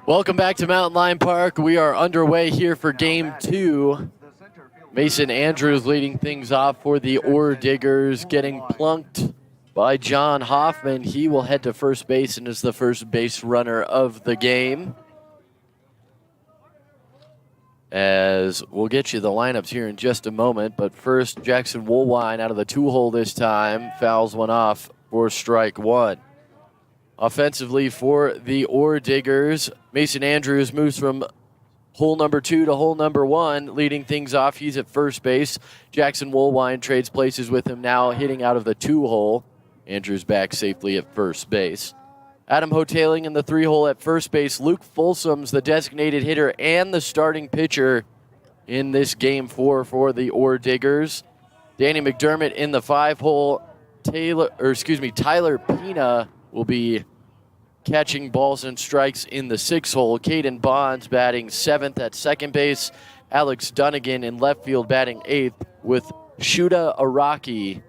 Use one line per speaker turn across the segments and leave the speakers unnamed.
Welcome back to Mountain Lion Park. We are underway here for Game 2. Mason Andrews leading things off for the Ore Diggers, getting plunked by John Hoffman. He will head to first base and is the first base runner of the game. As we'll get you the lineups here in just a moment, but first, Jackson Woolwine out of the two-hole this time, fouls one off for strike one. Offensively for the Ore Diggers, Mason Andrews moves from hole number 2 to hole number 1, leading things off. He's at first base. Jackson Woolwine trades places with him now, hitting out of the 2-hole. Andrews back safely at first base. Adam Hoteling in the 3-hole at first base. Luke Folsom's the designated hitter and the starting pitcher in this Game 4 for the Ore Diggers. Danny McDermott in the 5-hole. Tyler Pina will be catching balls and strikes in the 6-hole. Caden Bonds batting 7th at second base. Alex Dunnigan in left field batting 8th, with Shuda Araki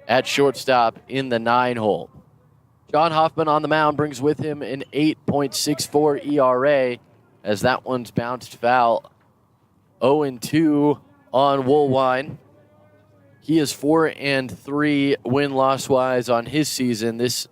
at shortstop in the 9-hole. John Hoffman on the mound brings with him an 8.64 ERA as that one's bounced foul. 0-2 on Woolwine. He is 4-3 win-loss-wise on his season. This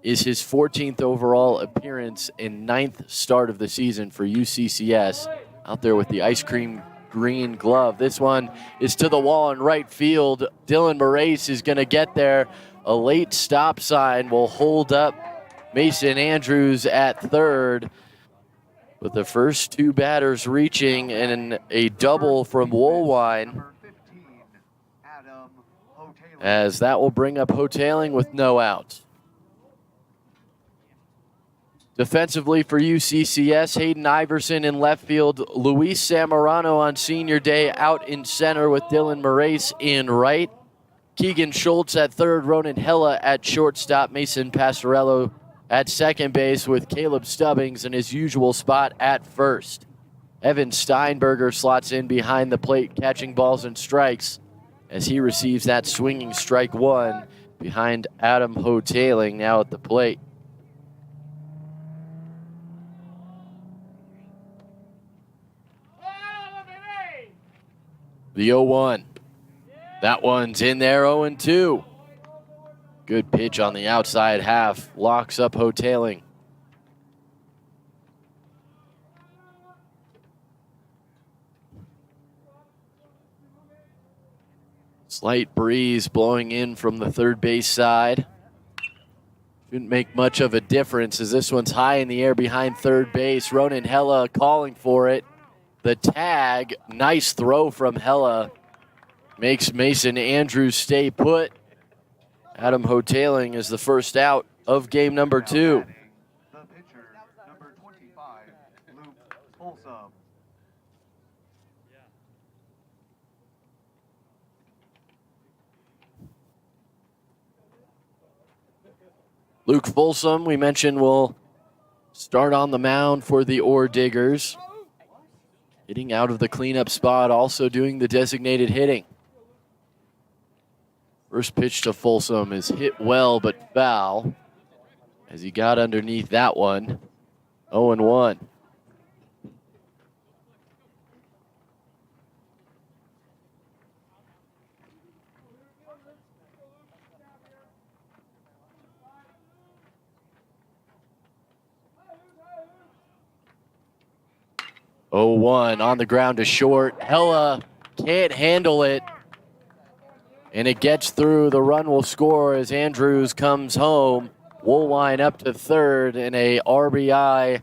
is his 14th overall appearance and 9th start of the season for UCCS. Out there with the ice cream green glove. This one is to the wall in right field. Dylan Moraes is going to get there. A late stop sign will hold up Mason Andrews at third, with the first two batters reaching and a double from Woolwine, as that will bring up Hoteling with no outs. Defensively for UCCS, Hayden Iverson in left field, Luis Zamorano on senior day out in center with Dylan Moraes in right. Keegan Schultz at third, Ronan Hella at shortstop, Mason Pastorello at second base with Caleb Stubbings in his usual spot at first. Evan Steinberger slots in behind the plate, catching balls and strikes as he receives that swinging strike one behind Adam Hoteling now at the plate. The 0-1. That one's in there, 0-2. Good pitch on the outside half. Locks up Hoteling. Slight breeze blowing in from the third base side. Shouldn't make much of a difference as this one's high in the air behind third base. Ronan Hella calling for it. The tag, nice throw from Hella, makes Mason Andrews stay put. Adam Hoteling is the first out of game number 2.
The pitcher, number 25, Luke Folsom.
Luke Folsom, we mentioned, will start on the mound for the Ore Diggers. Hitting out of the cleanup spot, also doing the designated hitting. First pitch to Folsom is hit well but foul as he got underneath that one. 0-1. On the ground to short. Hella can't handle it. And it gets through. The run will score as Andrews comes home. Woolwine up to third and a RBI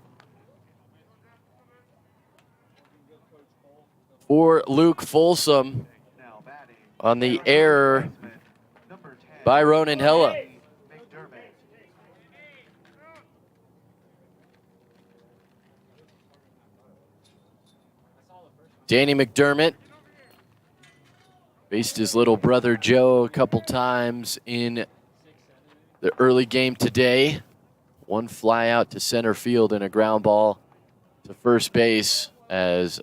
for Luke Folsom on the error by Ronan Hella. Danny McDermott faced his little brother Joe a couple times in the early game today. One fly out to center field and a ground ball to first base as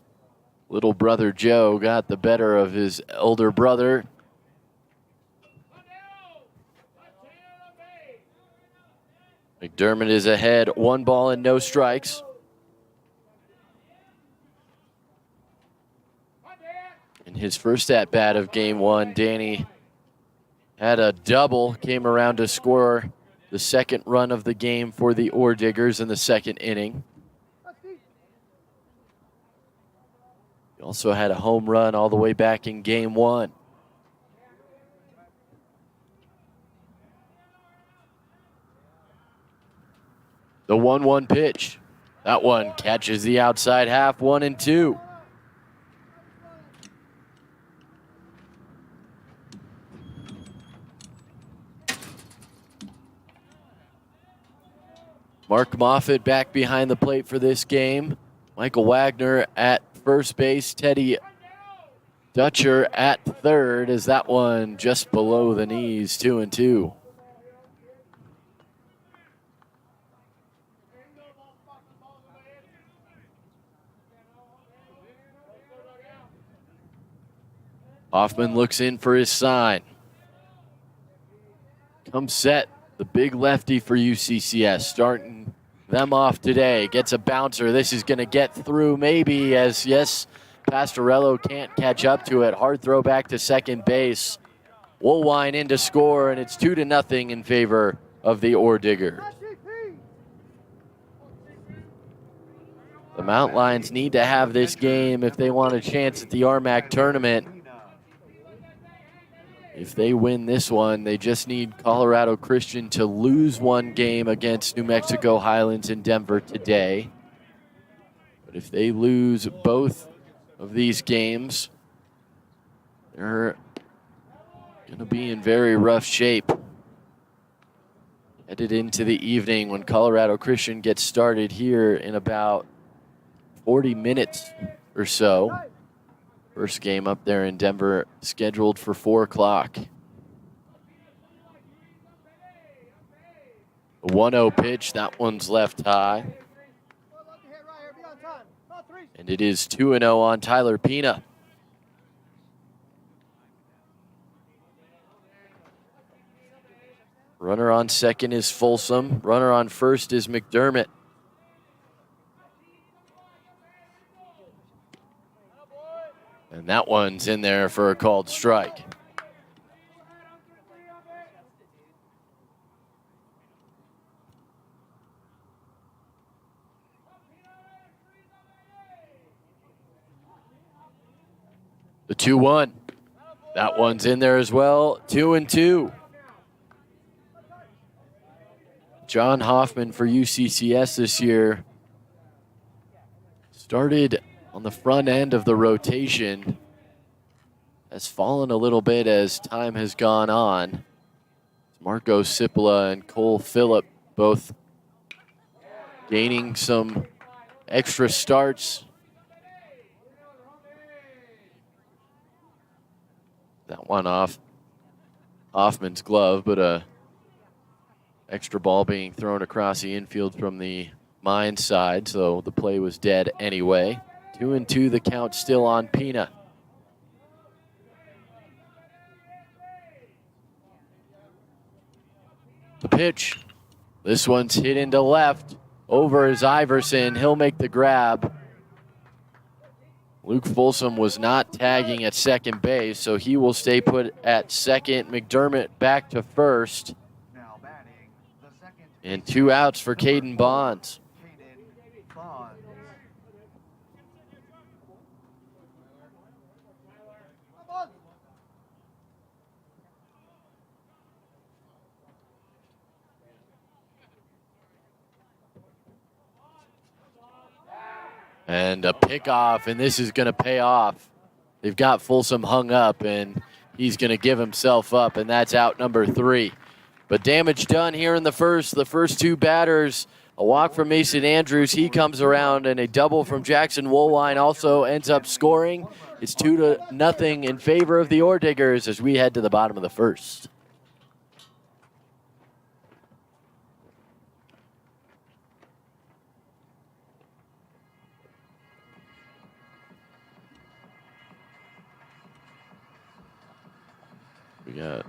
little brother Joe got the better of his elder brother. McDermott is ahead, 1 ball and no strikes. his first at-bat of game one. Danny had a double, came around to score the second run of the game for the Ore Diggers in the second inning. He also had a home run all the way back in game one. The 1-1 pitch. That one catches the outside half, 1-2. Mark Moffitt back behind the plate for this game. Michael Wagner at first base. Teddy Dutcher at third, as that one just below the knees, 2-2. Hoffman looks in for his sign. Comes set, the big lefty for UCCS, starting them off today. Gets a bouncer. This is going to get through maybe, as yes, Pastorello can't catch up to it. Hard throw back to second base. Woolwine in to score, and it's 2-0 in favor of the Ore Diggers. The Mount Lions need to have this game if they want a chance at the RMAC tournament. If they win this one, they just need Colorado Christian to lose one game against New Mexico Highlands in Denver today. But if they lose both of these games, they're going to be in very rough shape. Headed into the evening when Colorado Christian gets started here in about 40 minutes or so. First game up there in Denver scheduled for 4 o'clock. A 1-0 pitch, that one's left high. And it is 2-0 on Tyler Pina. Runner on second is Folsom. Runner on first is McDermott. And that one's in there for a called strike. The 2-1. That one's in there as well. 2-2. John Hoffman for UCCS this year started on the front end of the rotation, has fallen a little bit as time has gone on. Marco Cipolla and Cole Phillip both gaining some extra starts. That one off Hoffman's glove, but a extra ball being thrown across the infield from the Mine side, so the play was dead anyway. 2-2, the count still on Pina. The pitch. This one's hit into left. Over is Iverson. He'll make the grab. Luke Folsom was not tagging at second base, so he will stay put at second. McDermott back to first. And 2 outs for Caden Bonds. And a pickoff, and this is going to pay off. They've got Folsom hung up, and he's going to give himself up, and that's out number 3. But damage done here in the first. The first 2 batters, a walk from Mason Andrews. He comes around, and a double from Jackson Woolwine also ends up scoring. It's 2-0 in favor of the Ore Diggers as we head to the bottom of the first. We got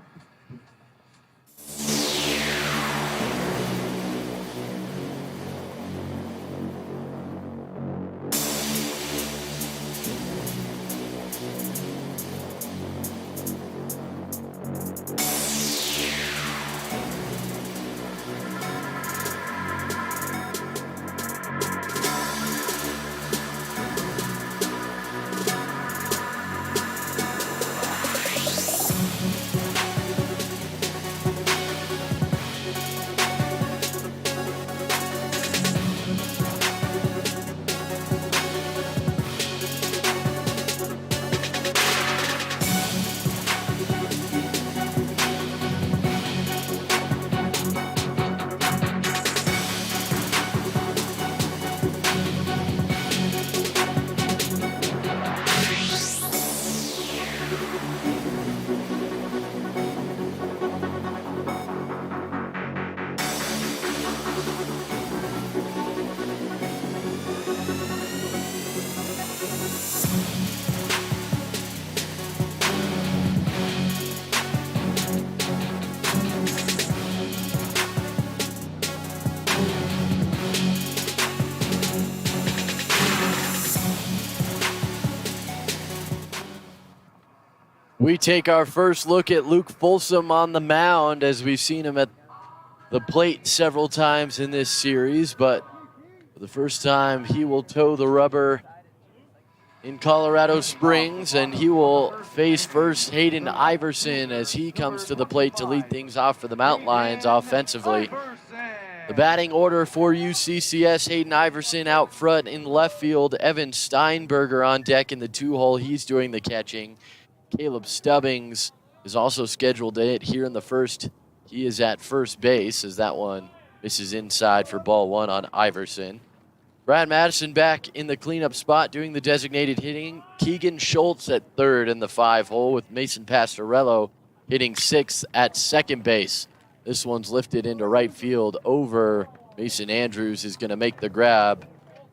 We take our first look at Luke Folsom on the mound, as we've seen him at the plate several times in this series, but for the first time he will toe the rubber in Colorado Springs, and he will face first Hayden Iverson as he comes to the plate to lead things off for the Mountain Lions offensively. The batting order for UCCS: Hayden Iverson out front. In left field, Evan Steinberger on deck in the 2-hole. He's doing the catching. Caleb Stubbings is also scheduled to hit here in the first. He is at first base as that one misses inside for ball 1 on Iverson. Brad Madison back in the cleanup spot doing the designated hitting. Keegan Schultz at third in the 5-hole, with Mason Pastorello hitting 6th at second base. This one's lifted into right field over. Mason Andrews is going to make the grab.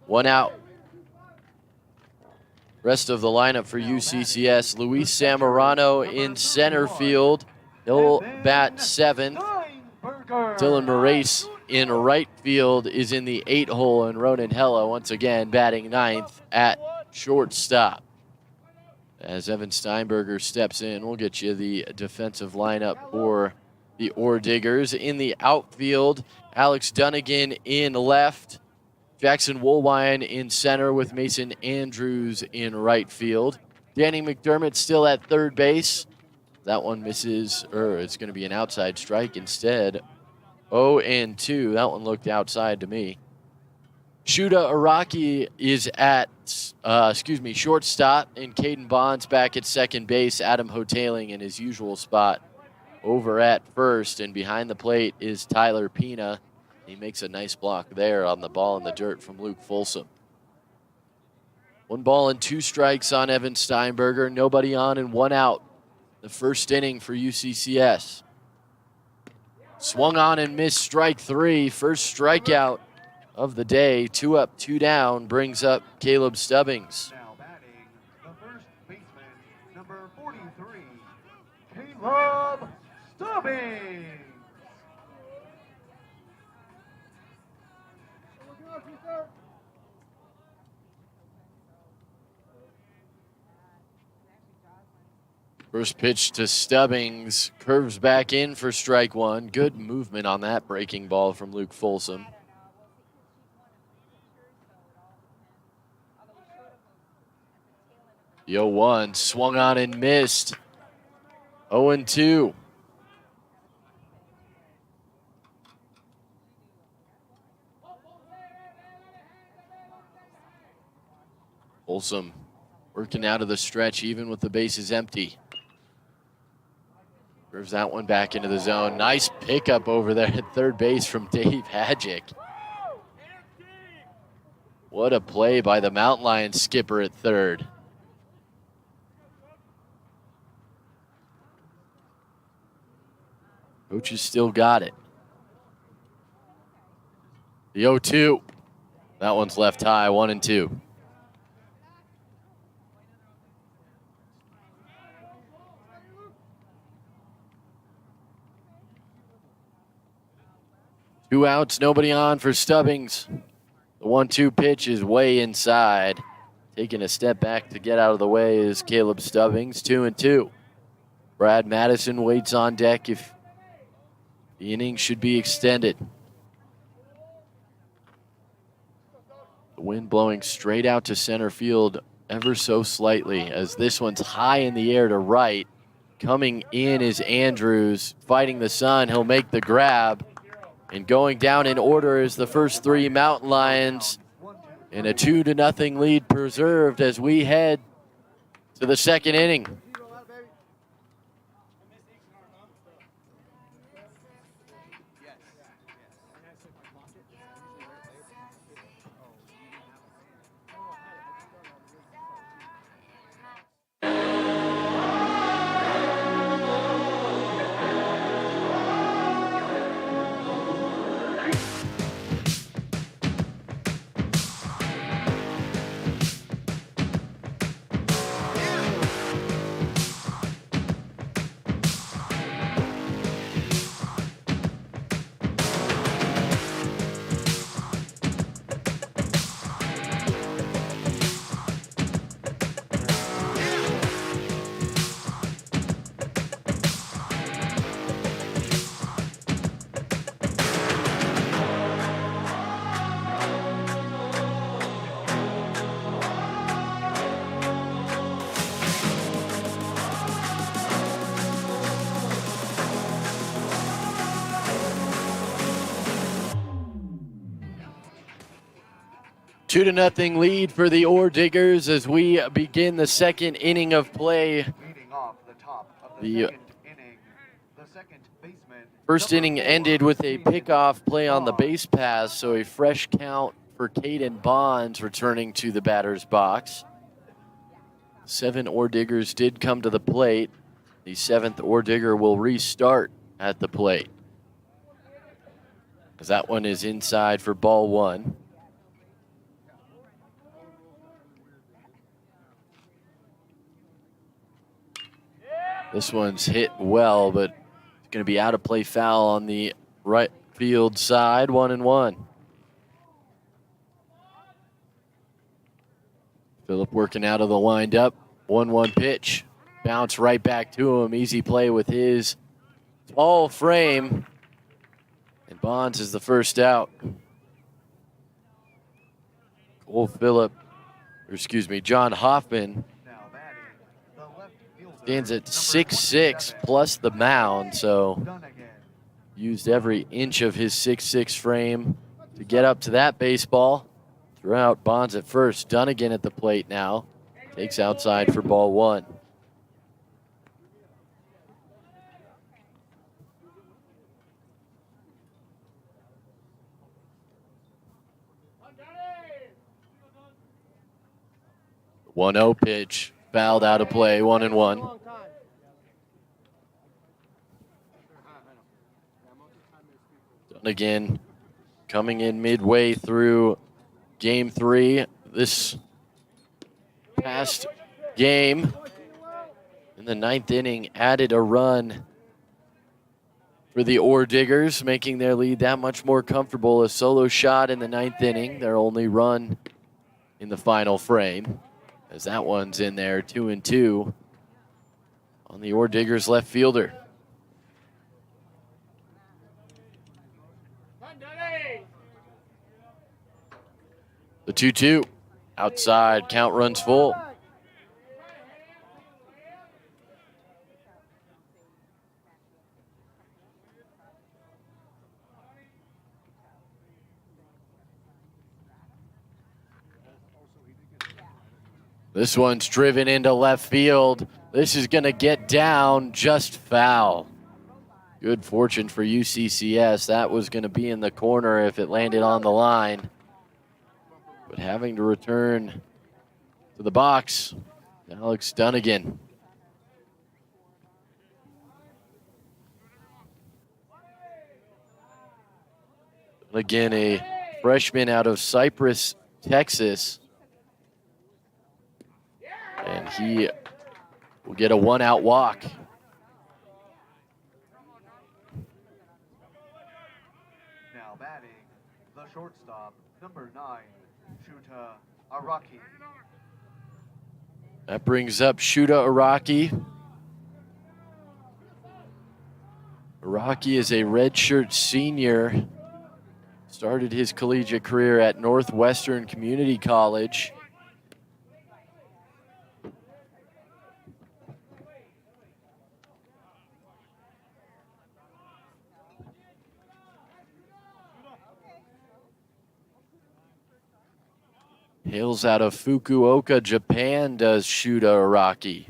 1 out. Rest of the lineup for UCCS: Luis Zamorano in center field. He'll bat 7th. Dylan Moraes in right field is in the 8-hole, and Ronan Hella once again batting 9th at shortstop. As Evan Steinberger steps in, we'll get you the defensive lineup for the Ore Diggers. In the outfield, Alex Dunnigan in left. Jackson Woolwine in center with Mason Andrews in right field. Danny McDermott still at third base. That one misses, or it's going to be an outside strike instead. 0-2. That one looked outside to me. Shuda Araki is at, shortstop, and Caden Bonds back at second base. Adam Hoteling in his usual spot over at first, and behind the plate is Tyler Pina. He makes a nice block there on the ball in the dirt from Luke Folsom. 1 ball and 2 strikes on Evan Steinberger. Nobody on and 1 out. The first inning for UCCS. Swung on and missed strike 3. First strikeout of the day. 2 up, 2 down brings up Caleb Stubbings.
Now batting, the first baseman, number 43, Caleb Stubbings.
First pitch to Stubbings, curves back in for strike 1. Good movement on that breaking ball from Luke Folsom. The 0-1 swung on and missed. 0-2. Folsom working out of the stretch even with the bases empty. Curves that one back into the zone. Nice pickup over there at third base from Dave Hadjic. What a play by the Mountain Lions skipper at third. Coach has still got it. The 0-2. That one's left high, 1-2. Two outs, nobody on for Stubbings. The 1-2 pitch is way inside. Taking a step back to get out of the way is Caleb Stubbings, 2-2. Brad Madison waits on deck if the inning should be extended. The wind blowing straight out to center field ever so slightly, as this one's high in the air to right. Coming in is Andrews, fighting the sun. He'll make the grab. And going down in order is the first 3 Mountain Lions, and a 2-0 lead preserved as we head to the second inning. 2-0 lead for the Ore Diggers as we begin the second inning of play.
Leading off the top of
The
the second inning, the second baseman.
first
number
inning
4,
ended with a pickoff play on the
Bonds.
base pass, so a fresh count for Caden Bonds returning to the batter's box. 7 Ore Diggers did come to the plate. The 7th Ore Digger will restart at the plate, as that one is inside for ball 1. This one's hit well, but it's going to be out of play foul on the right field side, 1-1. Phillip working out of the windup, 1-1 pitch. Bounce right back to him. Easy play with his tall frame. And Bonds is the first out. John Hoffman
Now batting, the left fielder,
stands at
number
6'6"
27,
plus the mound, so
Dunnigan.
used every inch of his 6'6" frame to get up to that baseball. Threw out Bonds at first. Dunnigan at the plate now. Takes outside for ball 1. The 1-0 pitch. Fouled out of play, 1-1. Dunnigan coming in midway through Game 3. This past game in the 9th inning added a run for the Ore Diggers, making their lead that much more comfortable. A solo shot in the 9th inning, their only run in the final frame, as that one's in there, 2-2 on the Ore Diggers left fielder. The 2-2 outside, count runs full. This one's driven into left field. This is going to get down, just foul. Good fortune for UCCS. That was going to be in the corner if it landed on the line. But having to return to the box, Alex Dunnigan. Again, a freshman out of Cypress, Texas. And he will get a 1-out walk.
Now batting, the shortstop, number 9, Shuta Araki.
That brings up Shuta Araki. Araki is a redshirt senior. Started his collegiate career at Northwestern Community College. Hails out of Fukuoka, Japan, does Shuta Araki.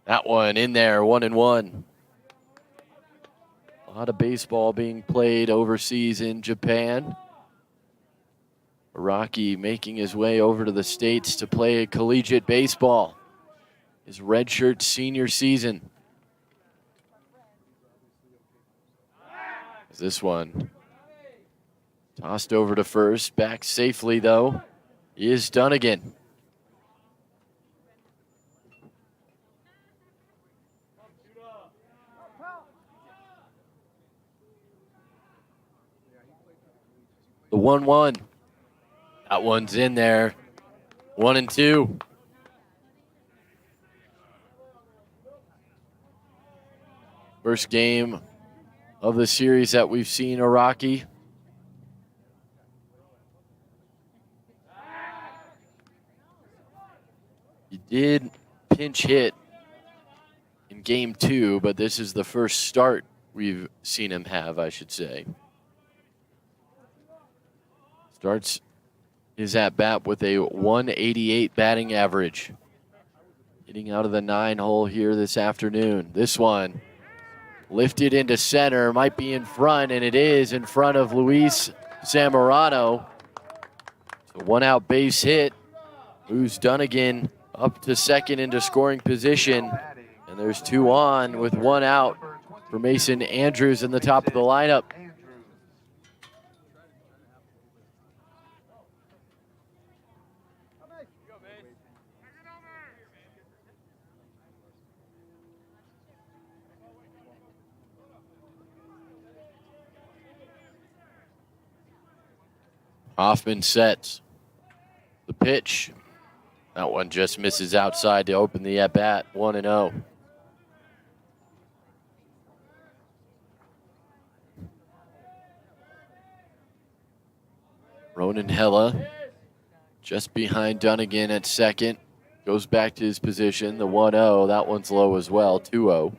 That one in there, 1-1. A lot of baseball being played overseas in Japan. Araki making his way over to the States to play collegiate baseball. His redshirt senior season. This one tossed over to first, back safely though, is Dunnigan. The 1-1. That one's in there. 1-2. First game of the series that we've seen Araki. He did pinch hit in game 2, but this is the first start we've seen him have, I should say. Starts his at-bat with a 188 batting average. Getting out of the 9-hole here this afternoon. This one lifted into center, might be in front, and it is in front of Luis Zamorano. So one-out base hit. Moves Dunnigan up to second into scoring position. And there's 2 on with 1 out for Mason Andrews in the top of the lineup. Hoffman sets the pitch. That one just misses outside to open the at-bat, 1-0. Ronan Hella just behind Dunnigan at second. Goes back to his position, the 1-0. That one's low as well, 2-0.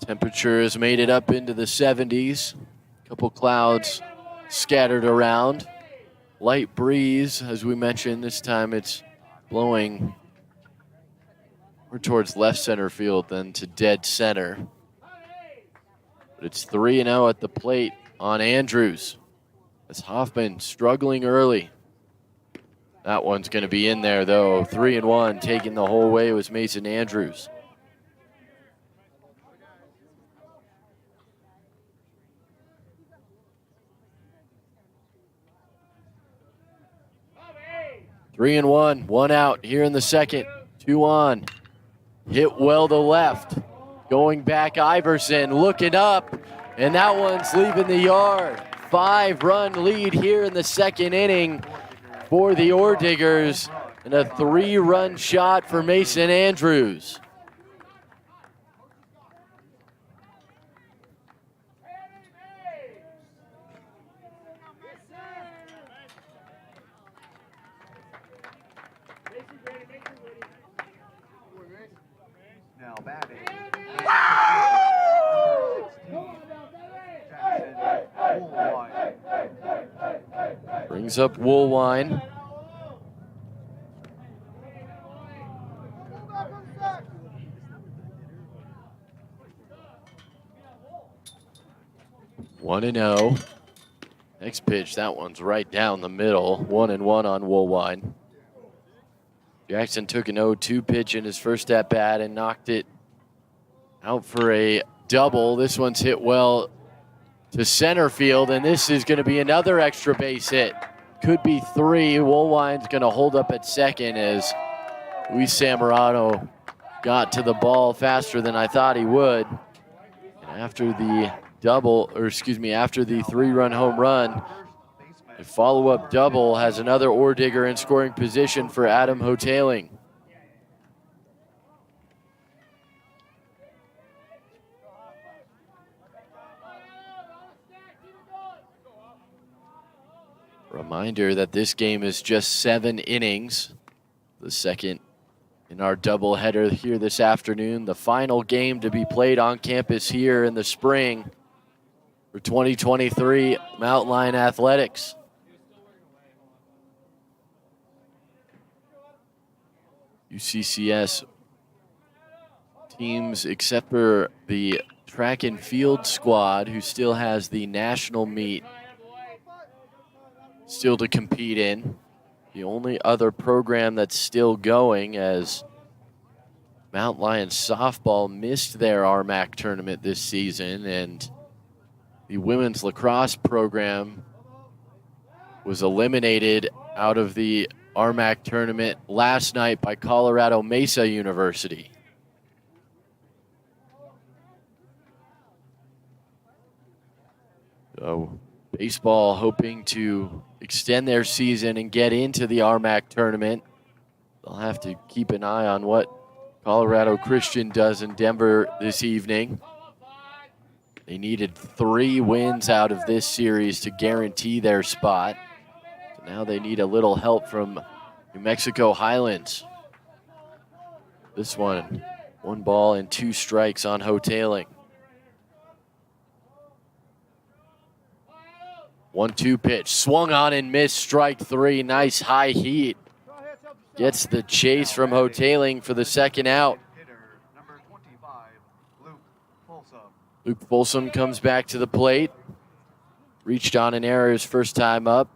Temperature has made it up into the 70s. Couple clouds scattered around. Light breeze, as we mentioned. This time it's blowing more towards left center field than to dead center. But it's 3-0 at the plate on Andrews. As Hoffman struggling early. That one's going to be in there, though. 3-1, taking the whole way was Mason Andrews. 3-1, 1 out here in the second. 2 on. Hit well to left. Going back, Iverson looking up, and that one's leaving the yard. 5-run lead here in the second inning for the Ore Diggers, and a 3-run shot for Mason Andrews.
Now batting.
Brings up Woolwine. One and 0. Next pitch, that one's right down the middle. 1-1 on Woolwine. Jackson took an 0-2 pitch in his first at-bat and knocked it out for a double. This one's hit well to center field, and this is going to be another extra base hit. Could be 3. Woolwine's going to hold up at second as Luis Zamorano got to the ball faster than I thought he would. And after the after the 3-run home run, a follow-up double has another Ore Digger in scoring position for Adam Hoteling. Reminder that this game is just 7 innings. The second in our doubleheader here this afternoon. The final game to be played on campus here in the spring for 2023 Mountain Lion Athletics. UCCS teams, except for the track and field squad, who still has the national meet still to compete in. The only other program that's still going, as Mount Lion softball missed their RMAC tournament this season, and the women's lacrosse program was eliminated out of the RMAC tournament last night by Colorado Mesa University. So baseball hoping to extend their season and get into the RMAC tournament. They'll have to keep an eye on what Colorado Christian does in Denver this evening. They needed 3 wins out of this series to guarantee their spot. Now they need a little help from New Mexico Highlands. This one ball and 2 strikes on Hoteling. 1-2 pitch, swung on and missed, strike 3. Nice high heat. Gets the chase from Hoteling for the second out.
Hitter number 25, Luke Folsom.
Luke Folsom comes back to the plate. Reached on an error his first time up.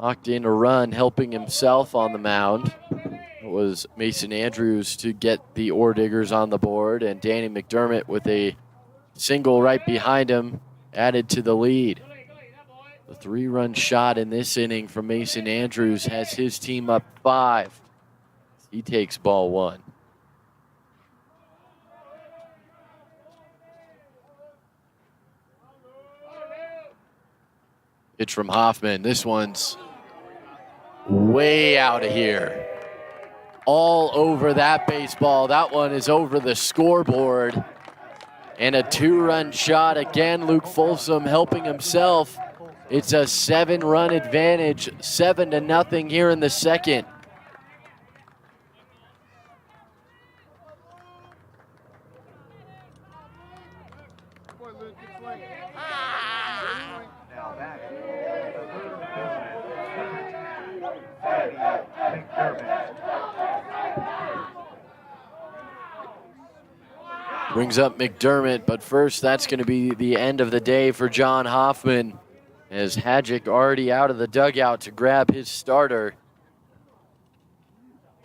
Knocked in a run, helping himself on the mound. It was Mason Andrews to get the Ore Diggers on the board, and Danny McDermott with a single right behind him added to the lead. The 3-run shot in this inning from Mason Andrews has his team up 5. He takes ball 1. Pitch from Hoffman. This one's way out of here. All over that baseball. That one is over the scoreboard. And a 2-run shot. Again, Luke Folsom helping himself. It's a 7-run advantage, 7-0 here in the second.
Now batting, the third baseman, number 10, Danny McDermott.
Brings up McDermott, but first that's going to be the end of the day for John Hoffman, as Hadjic already out of the dugout to grab his starter.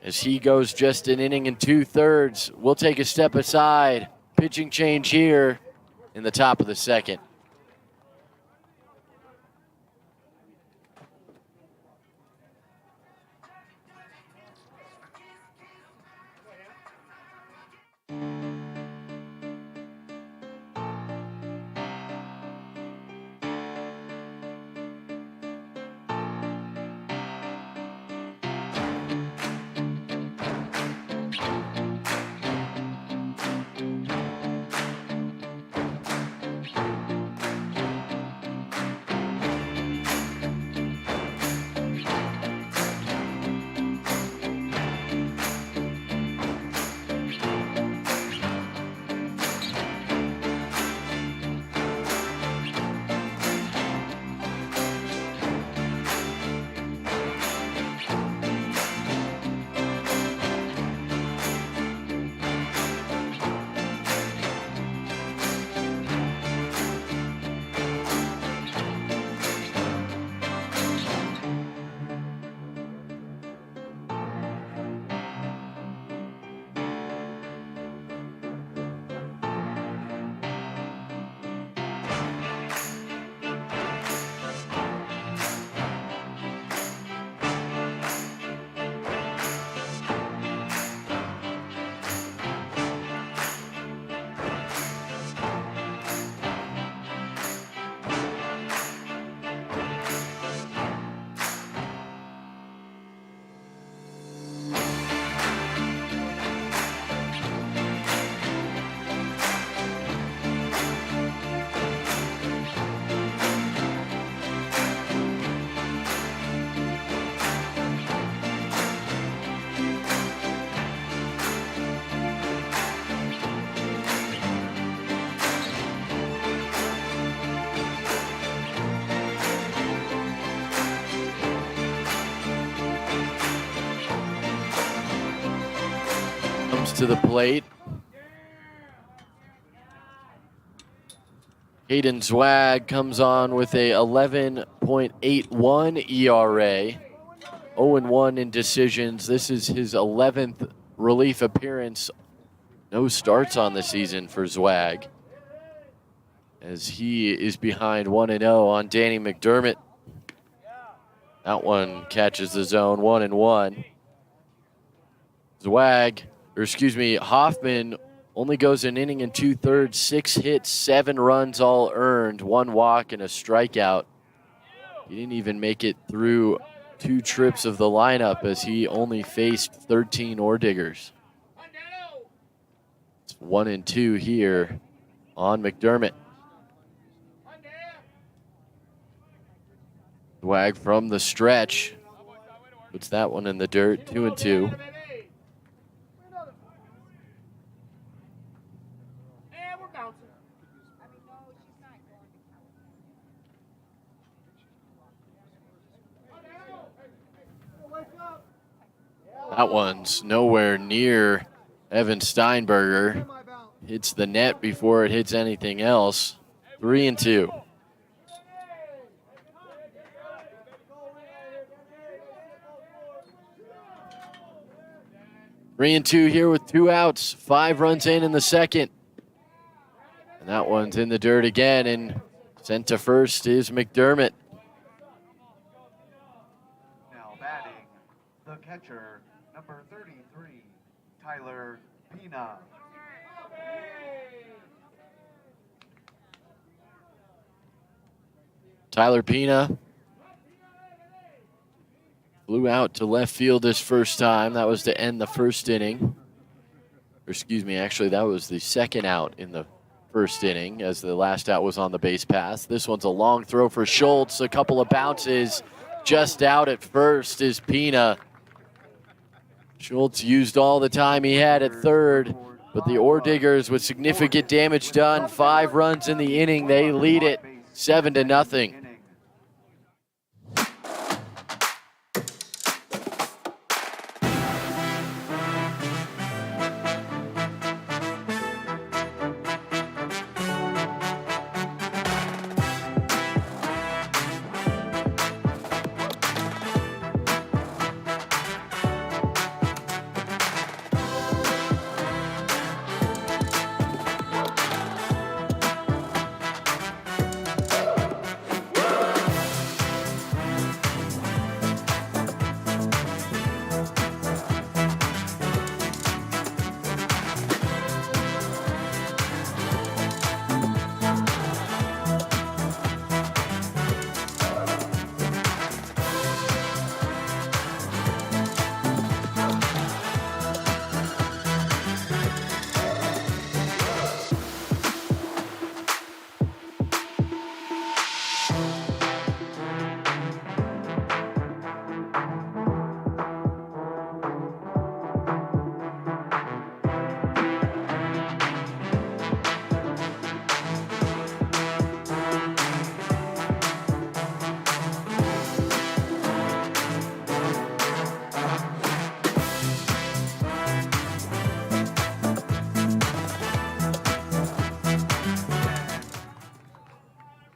As he goes just an inning and 2/3, we'll take a step aside. Pitching change here in the top of the second. To the plate. Hayden Zwag comes on with a 11.81 ERA. 0-1 in decisions. This is his 11th relief appearance. No starts on the season for Zwag, as he is behind 1-0 on Danny McDermott. That one catches the zone, 1-1. Hoffman only goes an inning and 2/3, 6 hits, 7 runs all earned, 1 walk and a strikeout. He didn't even make it through 2 trips of the lineup, as he only faced 13 Ore Diggers. It's 1-2 here on McDermott. Swag from the stretch. Puts that one in the dirt, 2-2. That one's nowhere near Evan Steinberger. Hits the net before it hits anything else. 3-2. Three and two here with 2 outs. 5 runs in the second. And that one's in the dirt again, and sent to first is McDermott.
Now batting, the catcher, number 33, Tyler Pina.
Tyler Pina flew out to left field this first time. That was to end the first inning. Or excuse me, actually, that was the second out in the first inning, as the last out was on the base pass. This one's a long throw for Schultz. A couple of bounces. Just out at first is Pina. Schultz used all the time he had at third, but the Ore Diggers, with significant damage done, 5 runs in the inning, they lead it 7-0.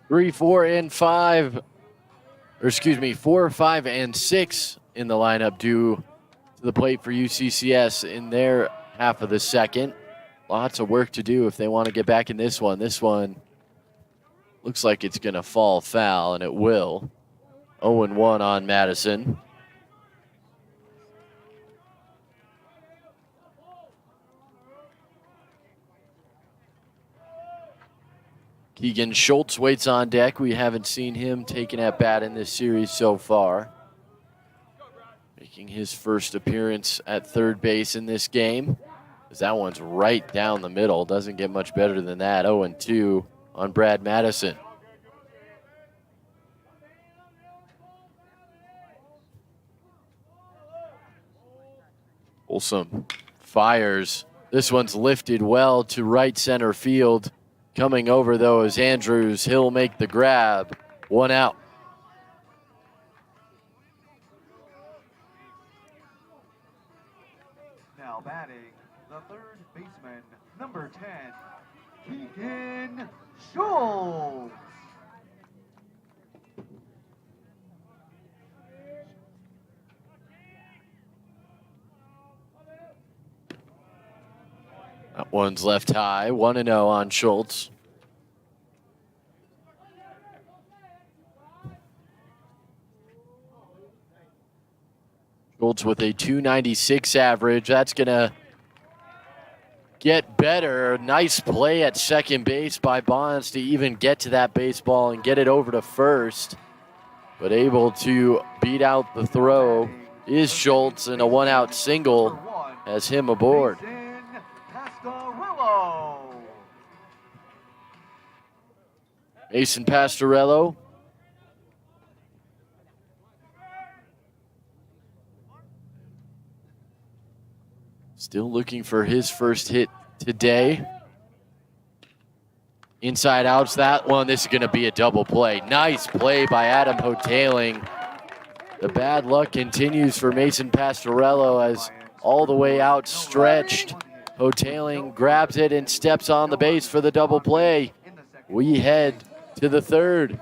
3, 4, and 5, or excuse me, 4, 5, and 6 in the lineup due to the plate for UCCS in their half of the second. Lots of work to do if they want to get back in this one. This one looks like it's going to fall foul, and it will. 0-1 on Madison. Keegan Schultz waits on deck. We haven't seen him taken at bat in this series so far. Making his first appearance at third base in this game. As that one's right down the middle. Doesn't get much better than that. 0-2 on Brad Madison. Olson fires. This one's lifted well to right center field. Coming over, though, is Andrews. He'll make the grab. 1 out.
Now batting, the third baseman, number 10, Keegan Schultz.
That one's left high. 1-0 on Schultz. Schultz with a .296 average. That's going to get better. Nice play at second base by Bonds to even get to that baseball and get it over to first. But able to beat out the throw is Schultz, and a 1-out single has him aboard. Mason Pastorello Still looking for his first hit today. Inside outs that one. This is going to be a double play. Nice play by Adam Hotaling. The bad luck continues for Mason Pastorello as all the way outstretched. Hotaling grabs it and steps on the base for the double play. We head to the third.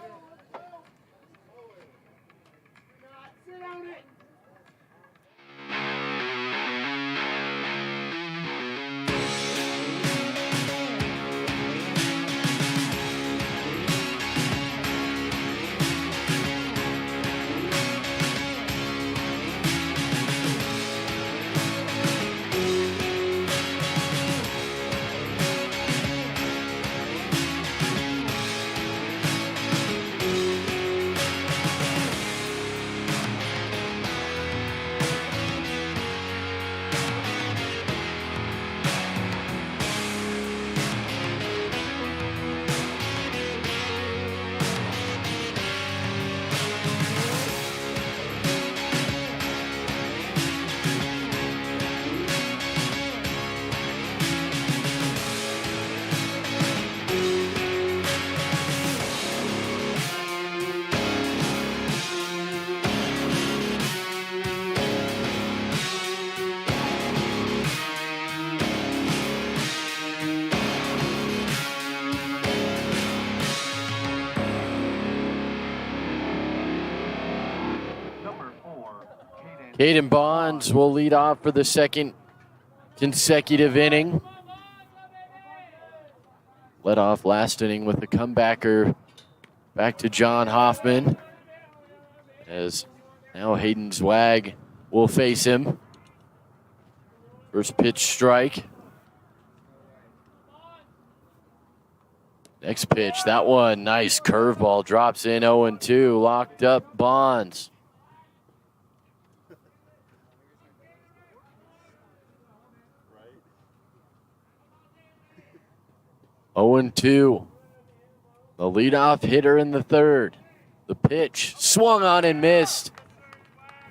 Caden Bonds will lead off for the second consecutive inning. Led off last inning with a comebacker back to John Hoffman. As now Hayden Zwag will face him. First pitch strike. Next pitch, that one, nice curveball, drops in 0-2, locked up Bonds. Right. 0-2. The leadoff hitter in the third. The pitch swung on and missed.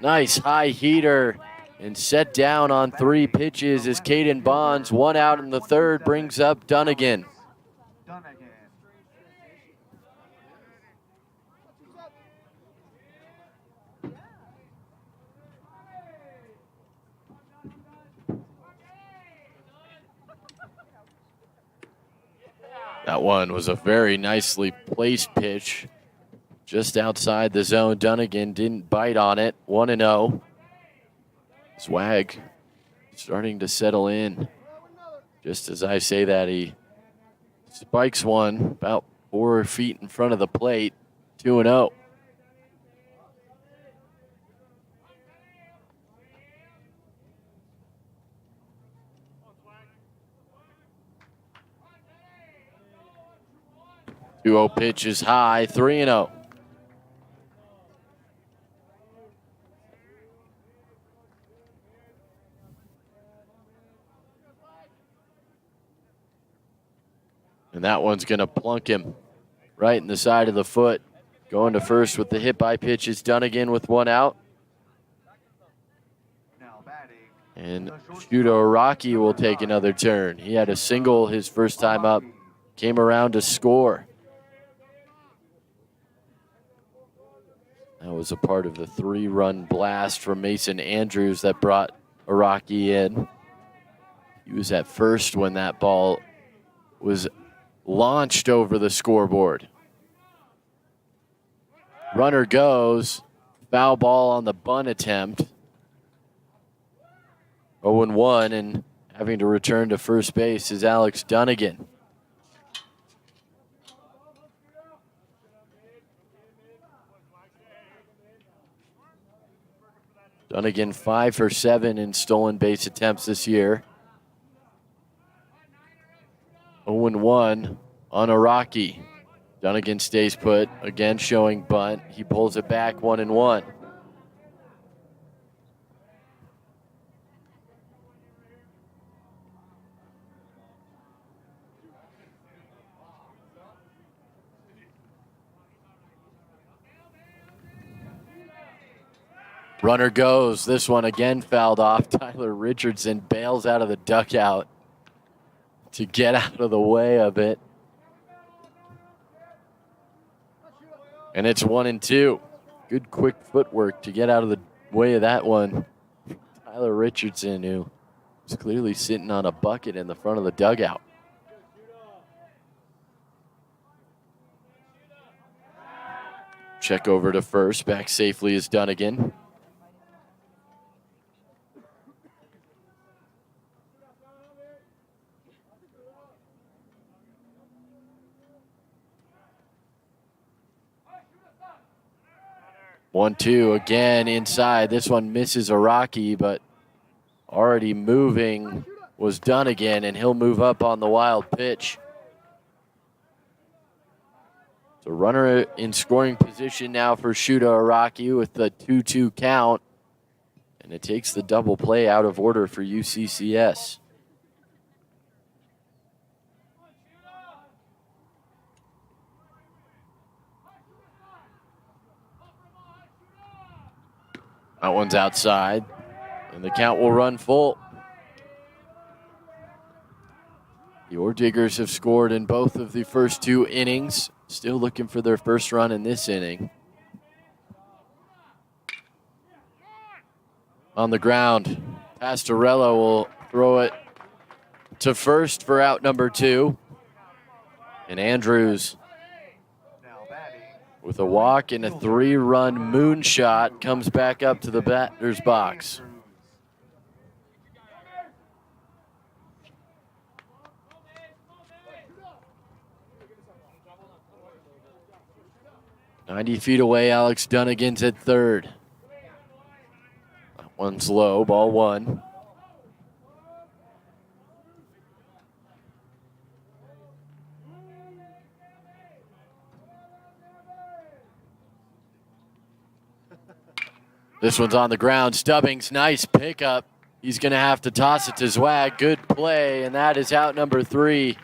Nice high heater and set down on 3 pitches as Caden Bonds, 1 out in the third, brings up Dunnigan. That one was a very nicely placed pitch. Just outside the zone, Dunnigan didn't bite on it. 1-0. Swag starting to settle in. Just as I say that, he spikes one about 4 feet in front of the plate. 2-0. Pitch is high, 3-0. And that one's going to plunk him right in the side of the foot. Going to first with the hit by pitch is Dunnigan with 1 out. And Shuto Rocky will take another turn. He had a single his first time up, came around to score. That was a part of the 3-run blast from Mason Andrews that brought Araki in. He was at first when that ball was launched over the scoreboard. Runner goes, foul ball on the bunt attempt. 0-1, and having to return to first base is Alex Dunnigan. Dunnigan 5 for 7 in stolen base attempts this year. 0-1 on Araki. Dunnigan stays put, again showing bunt. He pulls it back, 1-1. Runner goes. This one again fouled off. Tyler Richardson bails out of the dugout to get out of the way of it. And it's 1-2. Good quick footwork to get out of the way of that one. Tyler Richardson, who was clearly sitting on a bucket in the front of the dugout. Check over to first. Back safely is Dunnigan. One, two again inside. This one misses Araki, but already moving was Dunnigan, and he'll move up on the wild pitch. So runner in scoring position now for Shuta Araki with the 2-2 count. And it takes the double play out of order for UCCS. That one's outside, and the count will run full. The Ore Diggers have scored in both of the first two innings. Still looking for their first run in this inning. On the ground, Pastorella will throw it to first for out number 2. And Andrews, with a walk and a 3-run moonshot, comes back up to the batter's box. "90 feet away, Alex Dunnigan's at third. That one's low, ball 1. This one's on the ground. Stubbings, nice pickup. He's going to have to toss it to Zwag. Good play, and that is out number 3.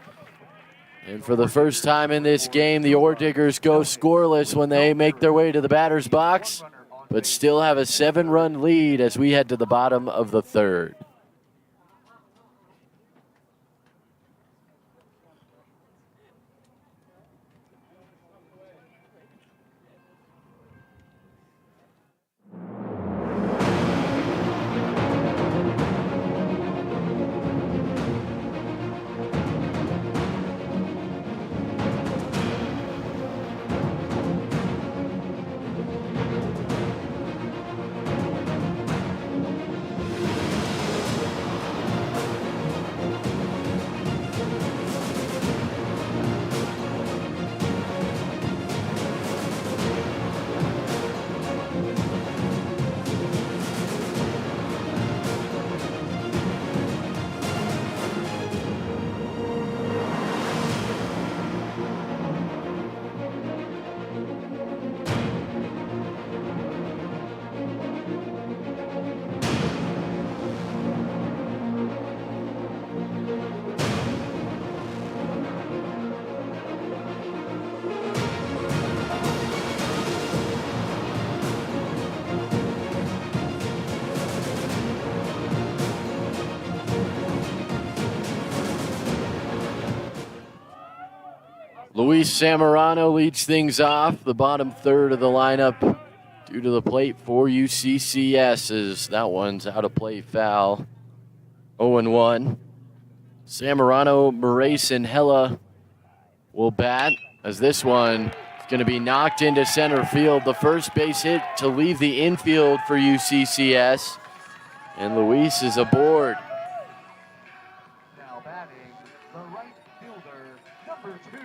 And for the first time in this game, the Ore Diggers go scoreless when they make their way to the batter's box, but still have a 7-run lead as we head to the bottom of the 3rd. Luis Samorano leads things off, the bottom 3rd of the lineup due to the plate for UCCS, as that one's out of play foul. 0-1. Samorano, Moraes, and Hella will bat as this one is going to be knocked into center field. The first base hit to leave the infield for UCCS, and Luis is aboard.
Now batting, the right fielder, number 2,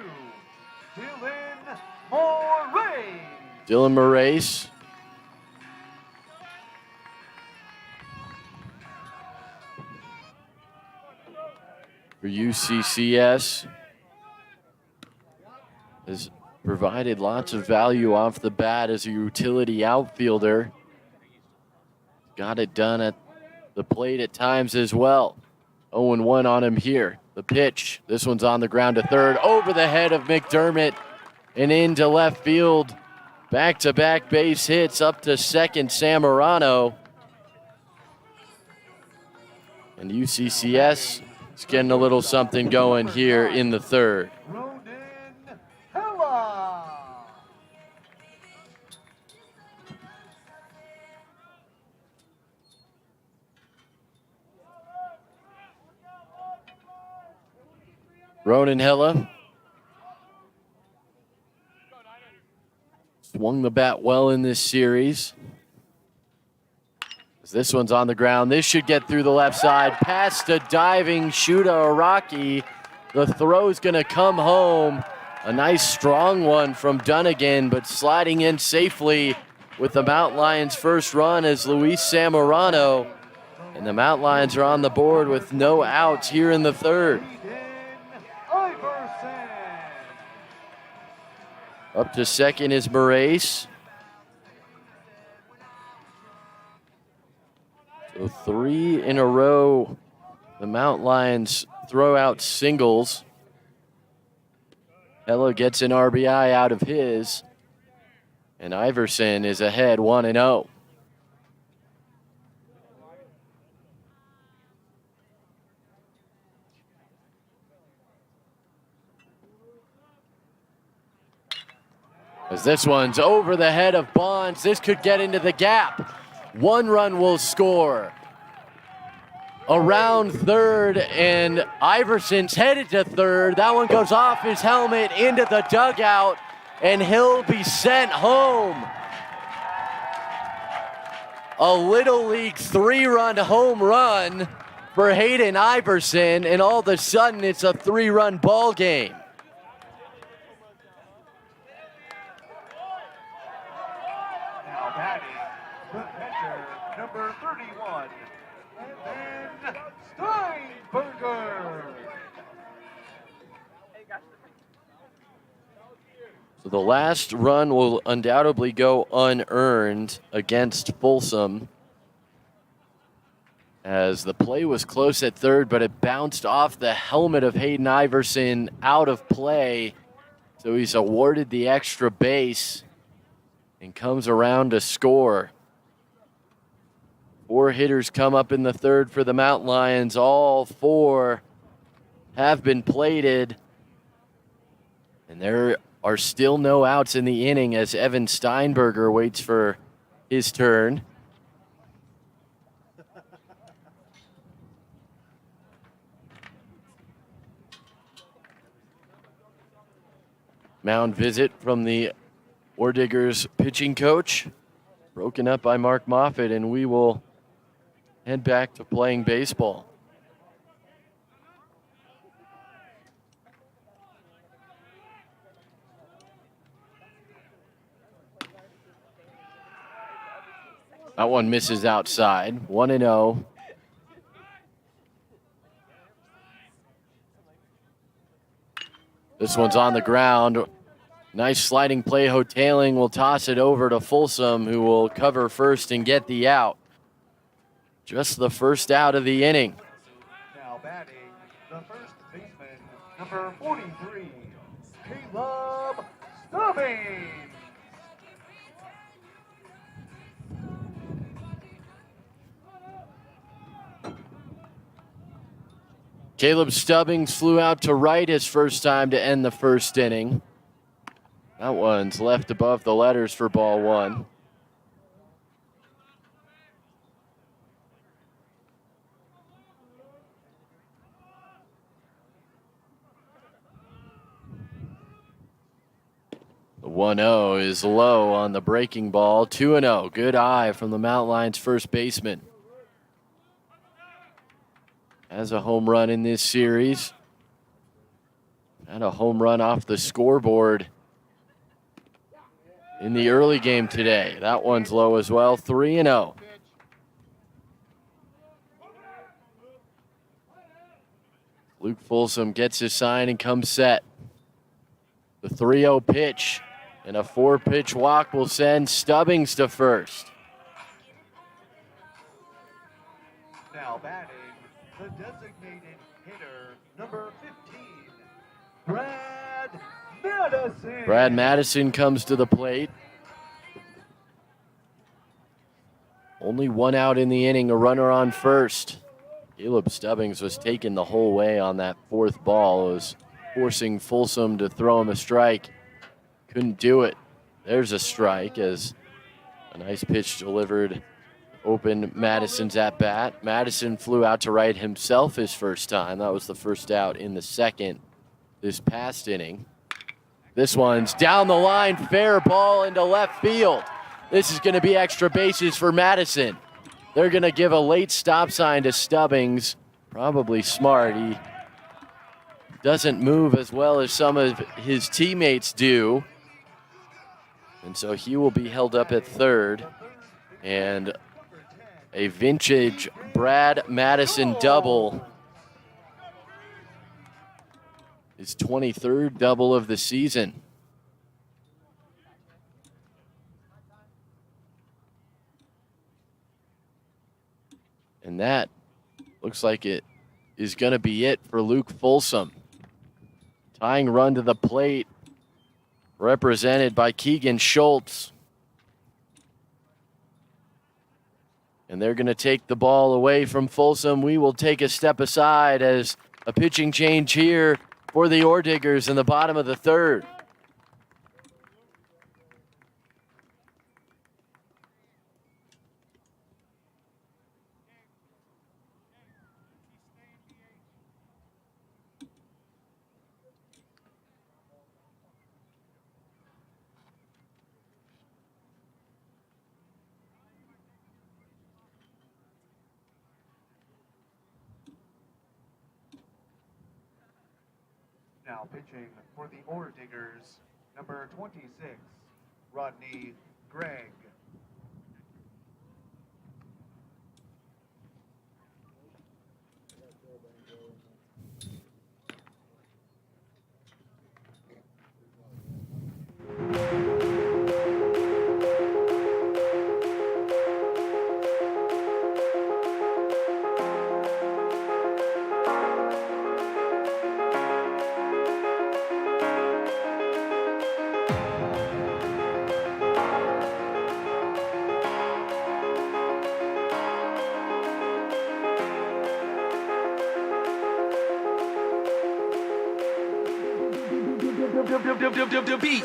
Dylan Moraes.
Dylan Moraes. For UCCS, has provided lots of value off the bat as a utility outfielder. Got it done at the plate at times as well. 0-1 on him here. The pitch, this one's on the ground to third, over the head of McDermott and into left field. Back-to-back base hits up to second, Samorano. And UCCS is getting a little something going here in the third. Ronan Hella swung the bat well in this series. This one's on the ground. This should get through the left side. Past a diving Shuta Araki. The throw's going to come home. A nice strong one from Dunnigan, but sliding in safely with the Mountain Lions' first run is Luis Samorano. And the Mountain Lions are on the board with no outs here in the third. Up to second is Moraes. So 3 in a row, the Mountain Lions throw out singles. Hella gets an RBI out of his, and Iverson is ahead 1-0. As this one's over the head of Bonds, this could get into the gap. 1 run will score. Around third, and Iverson's headed to third. That one goes off his helmet into the dugout, and he'll be sent home. A Little League 3-run home run for Hayden Iverson, and all of a sudden it's a 3-run ball game.
Now batting, the pitcher, number 31, and Steinberger.
So the last run will undoubtedly go unearned against Folsom, as the play was close at third, but it bounced off the helmet of Hayden Iverson out of play. So he's awarded the extra base and comes around to score. 4 hitters come up in the third for the Mountain Lions. All 4 have been plated. And there are still no outs in the inning as Evan Steinberger waits for his turn. Mound visit from the Ordiggers pitching coach, broken up by Mark Moffitt, and we will head back to playing baseball. That one misses outside, 1-0. This one's on the ground. Nice sliding play. Hoteling will toss it over to Folsom, who will cover first and get the out. Just the first out of the inning.
Now batting, the first baseman, number 43, Caleb Stubbings.
Caleb Stubbings flew out to right his first time to end the first inning. That one's left above the letters for ball 1. The 1-0 is low on the breaking ball. 2-0. Good eye from the Mountain Lions first baseman. Has a home run in this series. And a home run off the scoreboard in the early game today. That one's low as well. 3-0. Luke Folsom gets his sign and comes set. The 3-0 pitch and a 4-pitch walk will send Stubbings to first.
Now batting, the designated hitter, number 15, Brad Madison.
Brad Madison comes to the plate. Only one out in the inning, a runner on first. Caleb Stubbings was taken the whole way on that fourth ball. It was forcing Folsom to throw him a strike. Couldn't do it. There's a strike as a nice pitch delivered opened Madison's at bat. Madison flew out to right himself his first time. That was the first out in the second this past inning. This one's down the line, fair ball into left field. This is going to be extra bases for Madison. They're going to give a late stop sign to Stubbings. Probably smart. He doesn't move as well as some of his teammates do. And so he will be held up at third. And a vintage Brad Madison double. His 23rd double of the season. And that looks like it is going to be it for Luke Folsom. Tying run to the plate, represented by Keegan Schultz. And they're going to take the ball away from Folsom. We will take a step aside as a pitching change here for the Ore Diggers in the bottom of the third.
Now pitching for the Ore Diggers, number 26, Rodney Gregg.
Beat.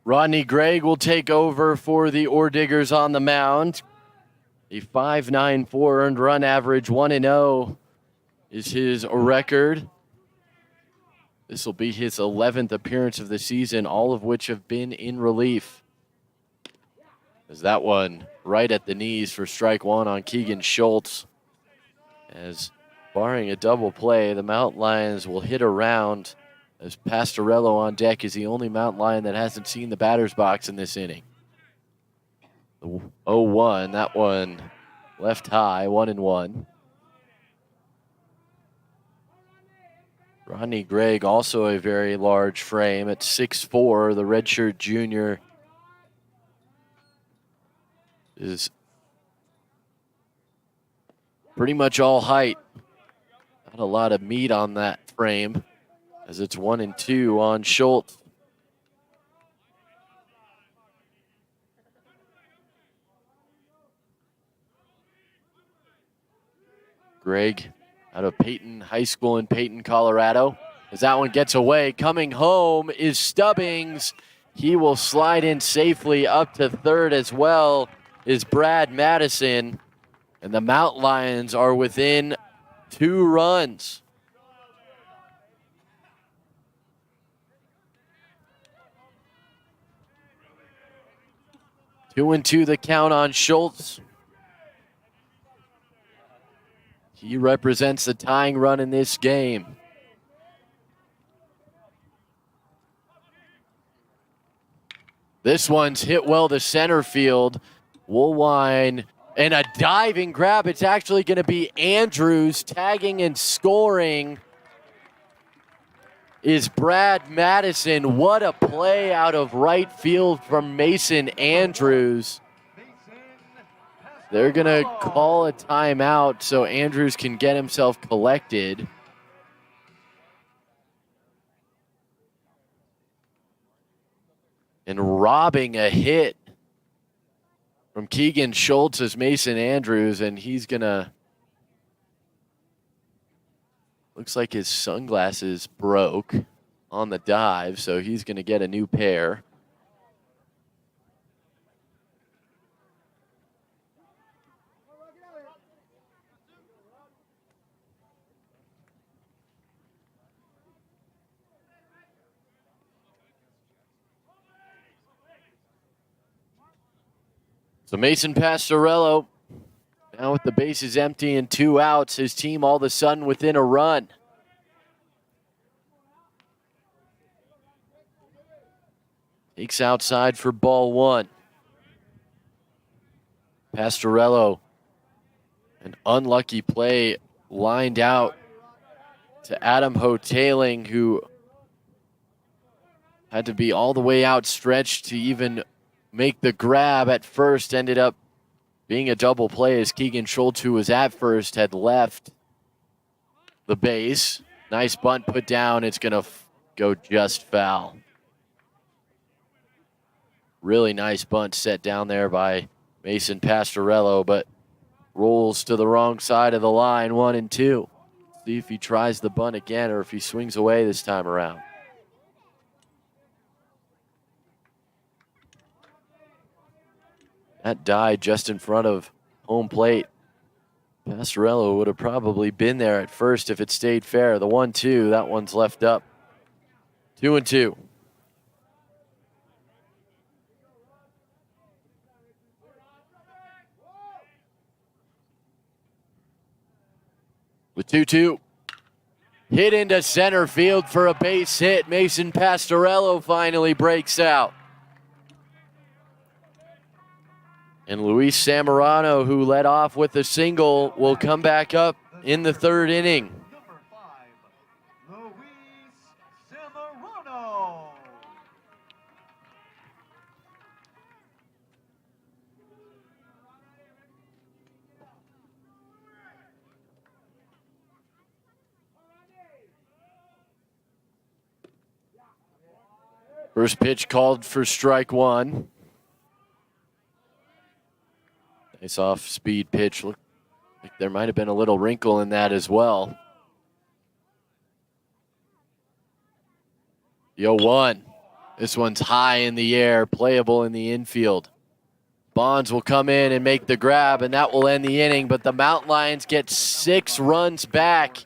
Rodney Gregg will take over for the Ore Diggers on the mound. A 5.94 earned run average, 1-0 is his record. This will be his 11th appearance of the season, all of which have been in relief. As that one right at the knees for strike one on Keegan Schultz. As barring a double play, the Mountain Lions will hit around as Pastorello on deck is the only Mountain Lion that hasn't seen the batter's box in this inning. The 0-1, that one left high, 1-1. Rodney Gregg, also a very large frame at 6'4", the redshirt junior is pretty much all height. Not a lot of meat on that frame, as it's 1-2 on Schultz. Gregg out of Peyton High School in Peyton, Colorado. As that one gets away, coming home is Stubbings. He will slide in safely up to third, as well is Brad Madison. And the Mountain Lions are within 2 runs. Two and two the count on Schultz. He represents the tying run in this game. This one's hit well to center field. Woolwine and a diving grab. It's actually going to be Andrews tagging and scoring is Brad Madison. What a play out of right field from Mason Andrews. They're going to call a timeout so Andrews can get himself collected. And robbing a hit from Keegan Schultz is Mason Andrews, and he's going to... Looks like his sunglasses broke on the dive, so he's going to get a new pair. So Mason Pastorello, now with the bases empty and 2 outs, his team all of a sudden within a run. Takes outside for ball 1. Pastorello, an unlucky play, lined out to Adam Hoteling, who had to be all the way outstretched to even make the grab at first. Ended up being a double play as Keegan Schultz, who was at first, had left the base. Nice bunt put down. It's going to go just foul. Really nice bunt set down there by Mason Pastorello, but rolls to the wrong side of the line, 1-2. See if he tries the bunt again or if he swings away this time around. That died just in front of home plate. Pastorello would have probably been there at first if it stayed fair. The 1-2, that one's left up. 2-2. The 2-2. Hit into center field for a base hit. Mason Pastorello finally breaks out. And Luis Samorano, who led off with a single, will come back up in the 3rd inning.
Number 5, Luis Samorano.
First pitch called for strike 1. Nice off-speed pitch. Looked like there might have been a little wrinkle in that as well. The 0-1. This one's high in the air, playable in the infield. Bonds will come in and make the grab, and that will end the inning, but the Mountain Lions get 6 runs back,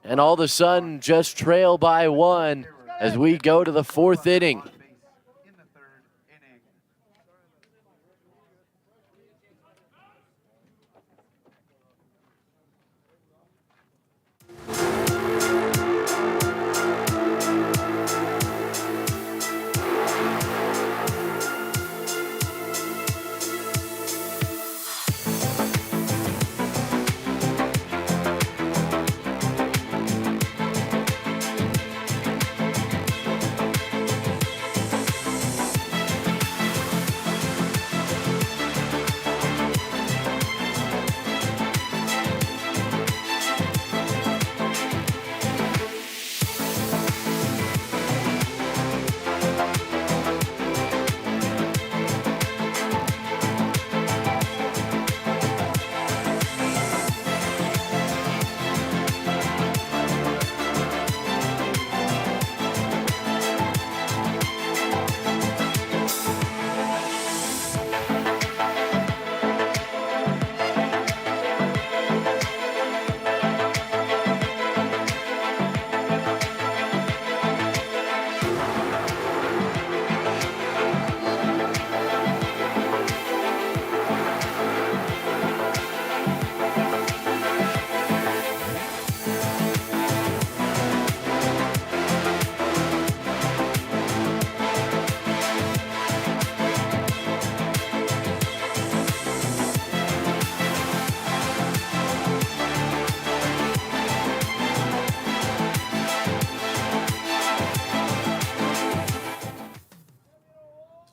and all of a sudden just trail by 1 as we go to the 4th inning.
In the 3rd inning.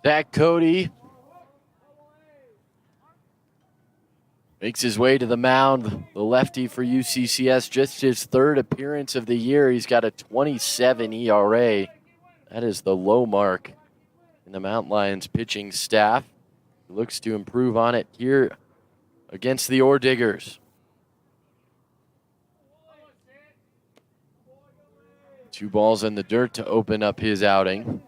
Zach Cody makes his way to the mound. The lefty for UCCS, just his third appearance of the year. He's got a 27 ERA. That is the low mark in the Mountain Lions pitching staff. He looks to improve on it here against the Ore Diggers. 2 balls in the dirt to open up his outing.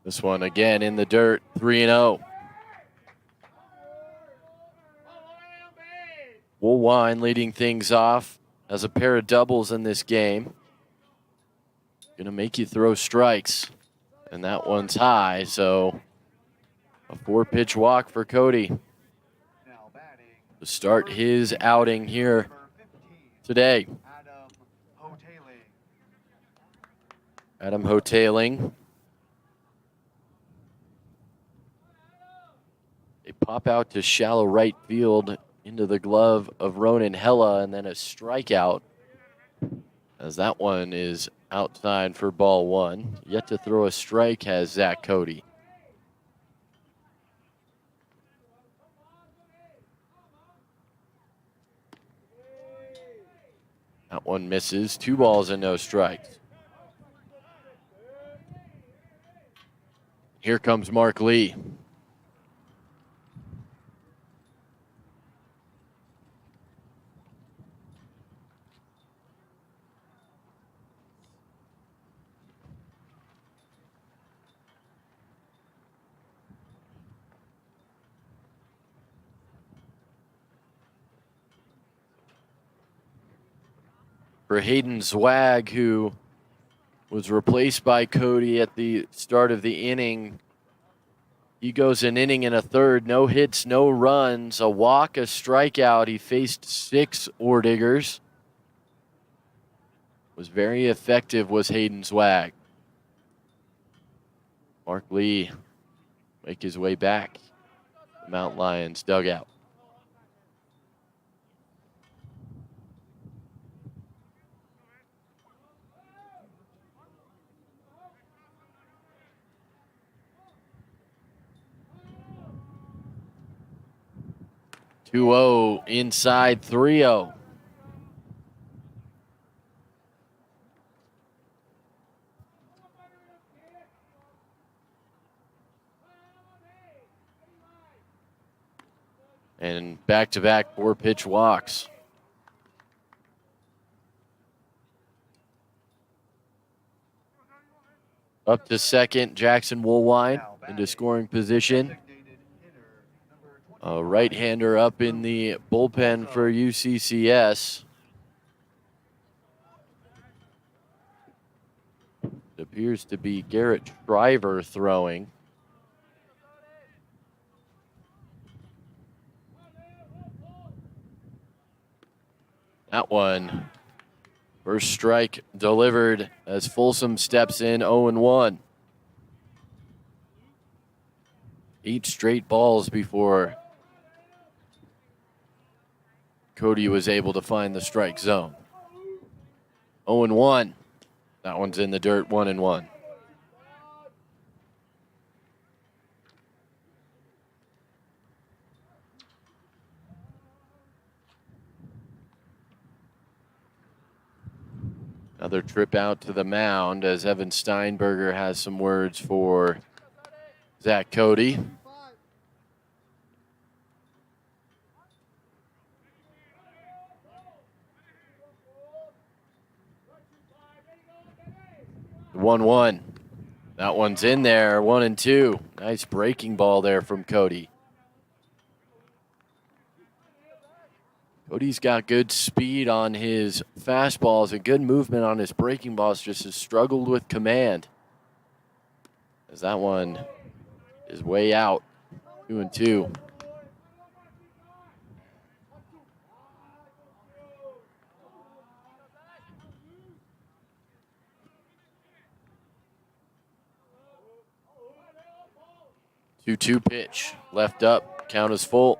This one again in the dirt, 3-0. Woolwine leading things off as a pair of doubles in this game. Gonna make you throw strikes. And that one's high, so a 4-pitch walk for Cody to start his outing here today. Adam Hoteling. They pop out to shallow right field into the glove of Ronan Hella, and then a strikeout as that one is outside for ball 1. Yet to throw a strike has Zach Cody. That one misses. 2 balls and no strikes. Here comes Mark Lee. For Hayden Zwag, who was replaced by Cody at the start of the inning. He goes an inning and a third, no hits, no runs, a walk, a strikeout. He faced 6 Ore Diggers. Was very effective was Hayden Zwag. Mark Lee make his way back. The Mount Lions dugout. Two-0 inside 3-0. And back-to-back 4-pitch walks. Up to second, Jackson Woolwine into scoring position. A right-hander up in the bullpen for UCCS. It appears to be Garrett Shriver throwing. That one, first strike delivered as Folsom steps in 0-1. 8 straight balls before Cody was able to find the strike zone. 0-1. That one's in the dirt, 1-1. Another trip out to the mound as Evan Steinberger has some words for Zach Cody. The 1-1. That one's in there, 1-2. Nice breaking ball there from Cody. Cody's got good speed on his fastballs and good movement on his breaking balls, just has struggled with command. As that one is way out, 2-2. Two pitch, left up, count is full.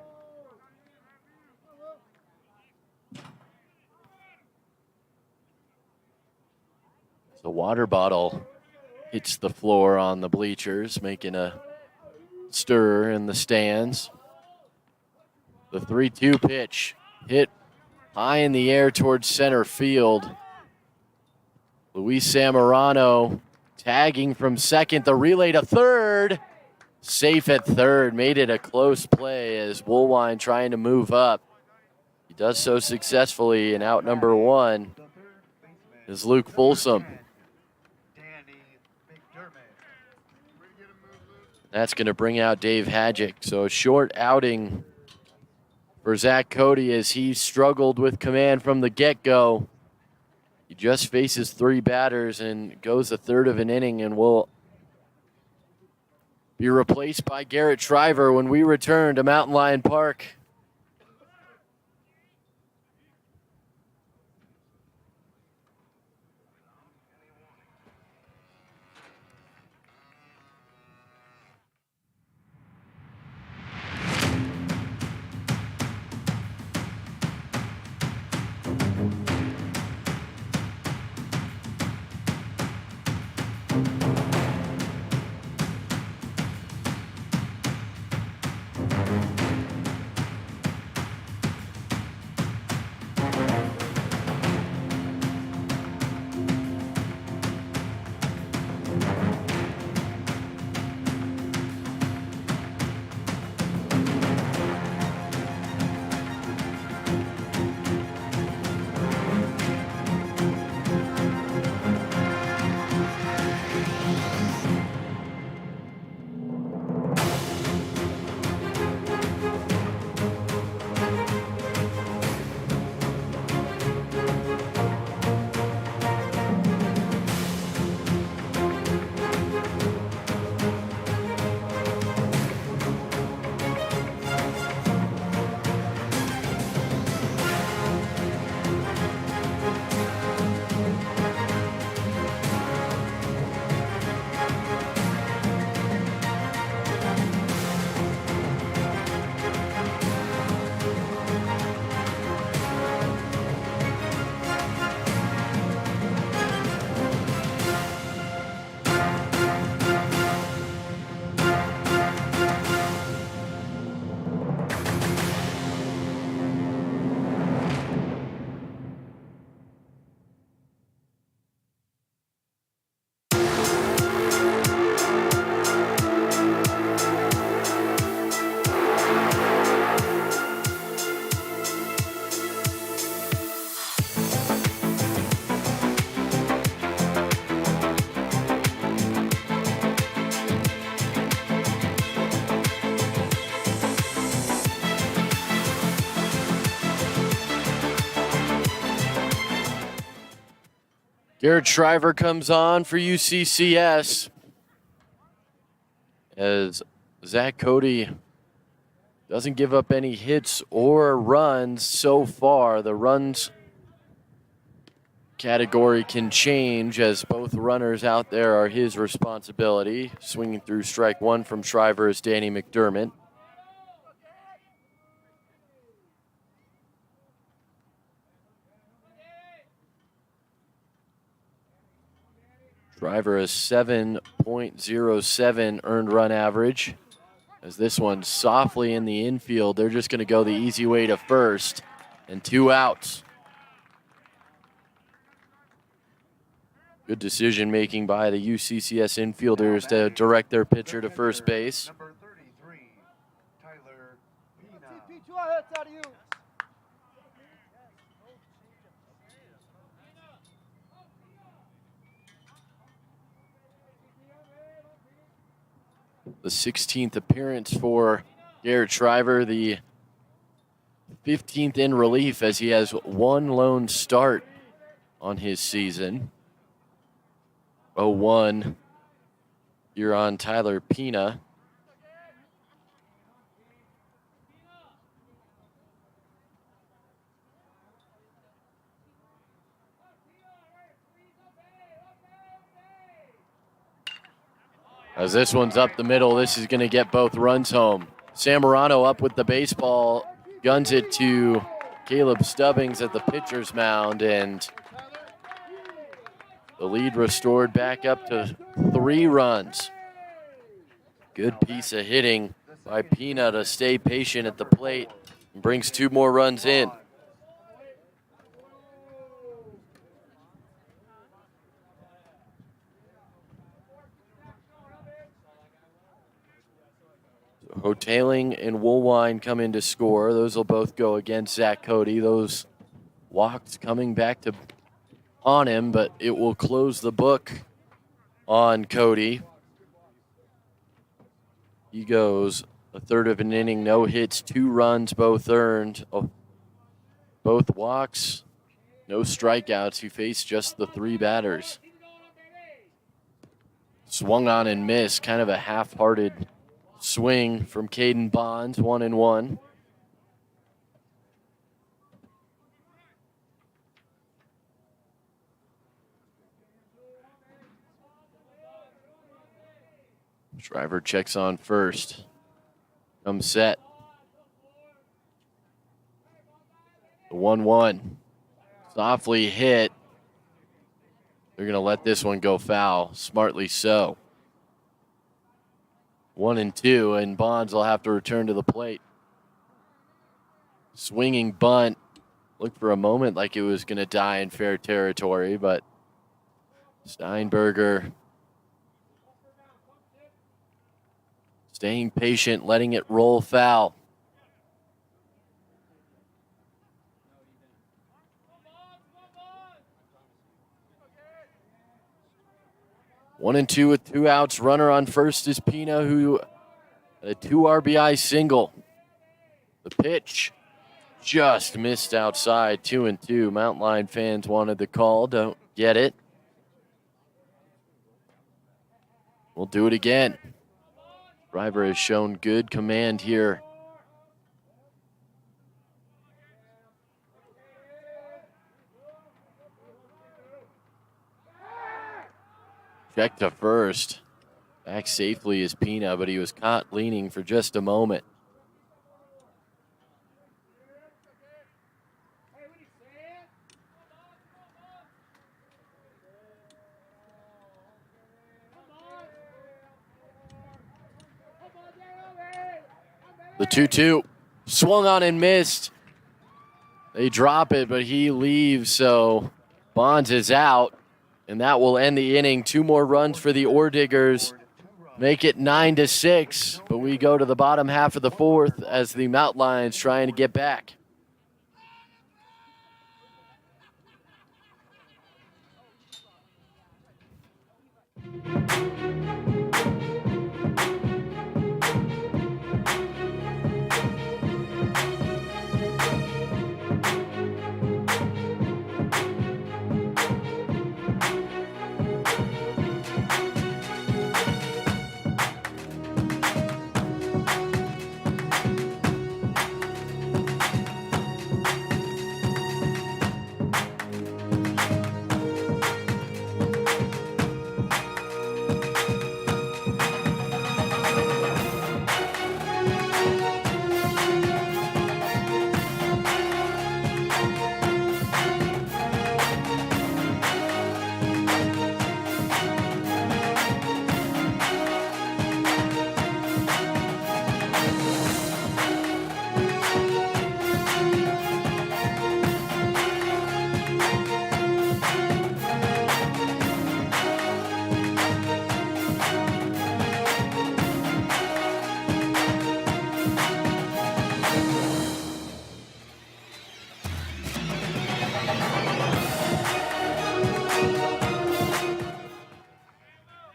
water bottle hits the floor on the bleachers, making a stir in the stands. The 3-2 pitch hit high in the air towards center field. Luis Zamorano tagging from second. The relay to third. Safe at third. Made it a close play as Woolwine trying to move up. He does so successfully, and out number one is Luke Folsom. That's going to bring out Dave Hadjick. So a short outing for Zach Cody as he struggled with command from the get-go. He just faces 3 batters and goes a third of an inning and will be replaced by Garrett Shriver when we return to Mountain Lion Park. Garrett Shriver comes on for UCCS as Zach Cody doesn't give up any hits or runs so far. The runs category can change as both runners out there are his responsibility. Swinging through strike one from Shriver is Danny McDermott. Shriver a 7.07 earned run average. As this one softly in the infield, they're just going to go the easy way to first and 2 outs. Good decision making by the UCCS infielders to direct their pitcher to first base.
Number 33, Tyler Pina.
The 16th appearance for Garrett Shriver, the 15th in relief as he has one lone start on his season. 0-1 here on Tyler Pina. As this one's up the middle, this is going to get both runs home. Zamorano up with the baseball, guns it to Caleb Stubbings at the pitcher's mound, and The lead restored back up to 3 runs. Good piece of hitting by Pina to stay patient at the plate and brings 2 more runs in. Hoteling and Woolwine come in to score. Those will both go against Zach Cody. Those walks coming back to haunt him, but it will close the book on Cody. He goes a third of an inning, no hits, 2 runs, both earned. Both walks, no strikeouts. He faced just the 3 batters. Swung on and missed, kind of a half-hearted swing from Caden Bonds, 1-1. Driver checks on first. Comes set. The 1-1. Softly hit. They're going to let this one go foul. Smartly so. 1-2, and Bonds will have to return to the plate. Swinging bunt. Looked for a moment like it was going to die in fair territory, but Steinberger staying patient, letting it roll foul. One and two with 2 outs. Runner on first is Pina, who had a 2 RBI single. The pitch just missed outside. 2-2. Mountain Lion fans wanted the call. Don't get it. We'll do it again. Driver has shown good command here. Check to first. Back safely is Pina, but he was caught leaning for just a moment. The 2-2 swung on and missed. They drop it, but he leaves, so Bonds is out. And that will end the inning. 2 more runs for the Ore Diggers. Make it 9-6. But we go to the bottom half of the 4th as the Mountain Lions trying to get back.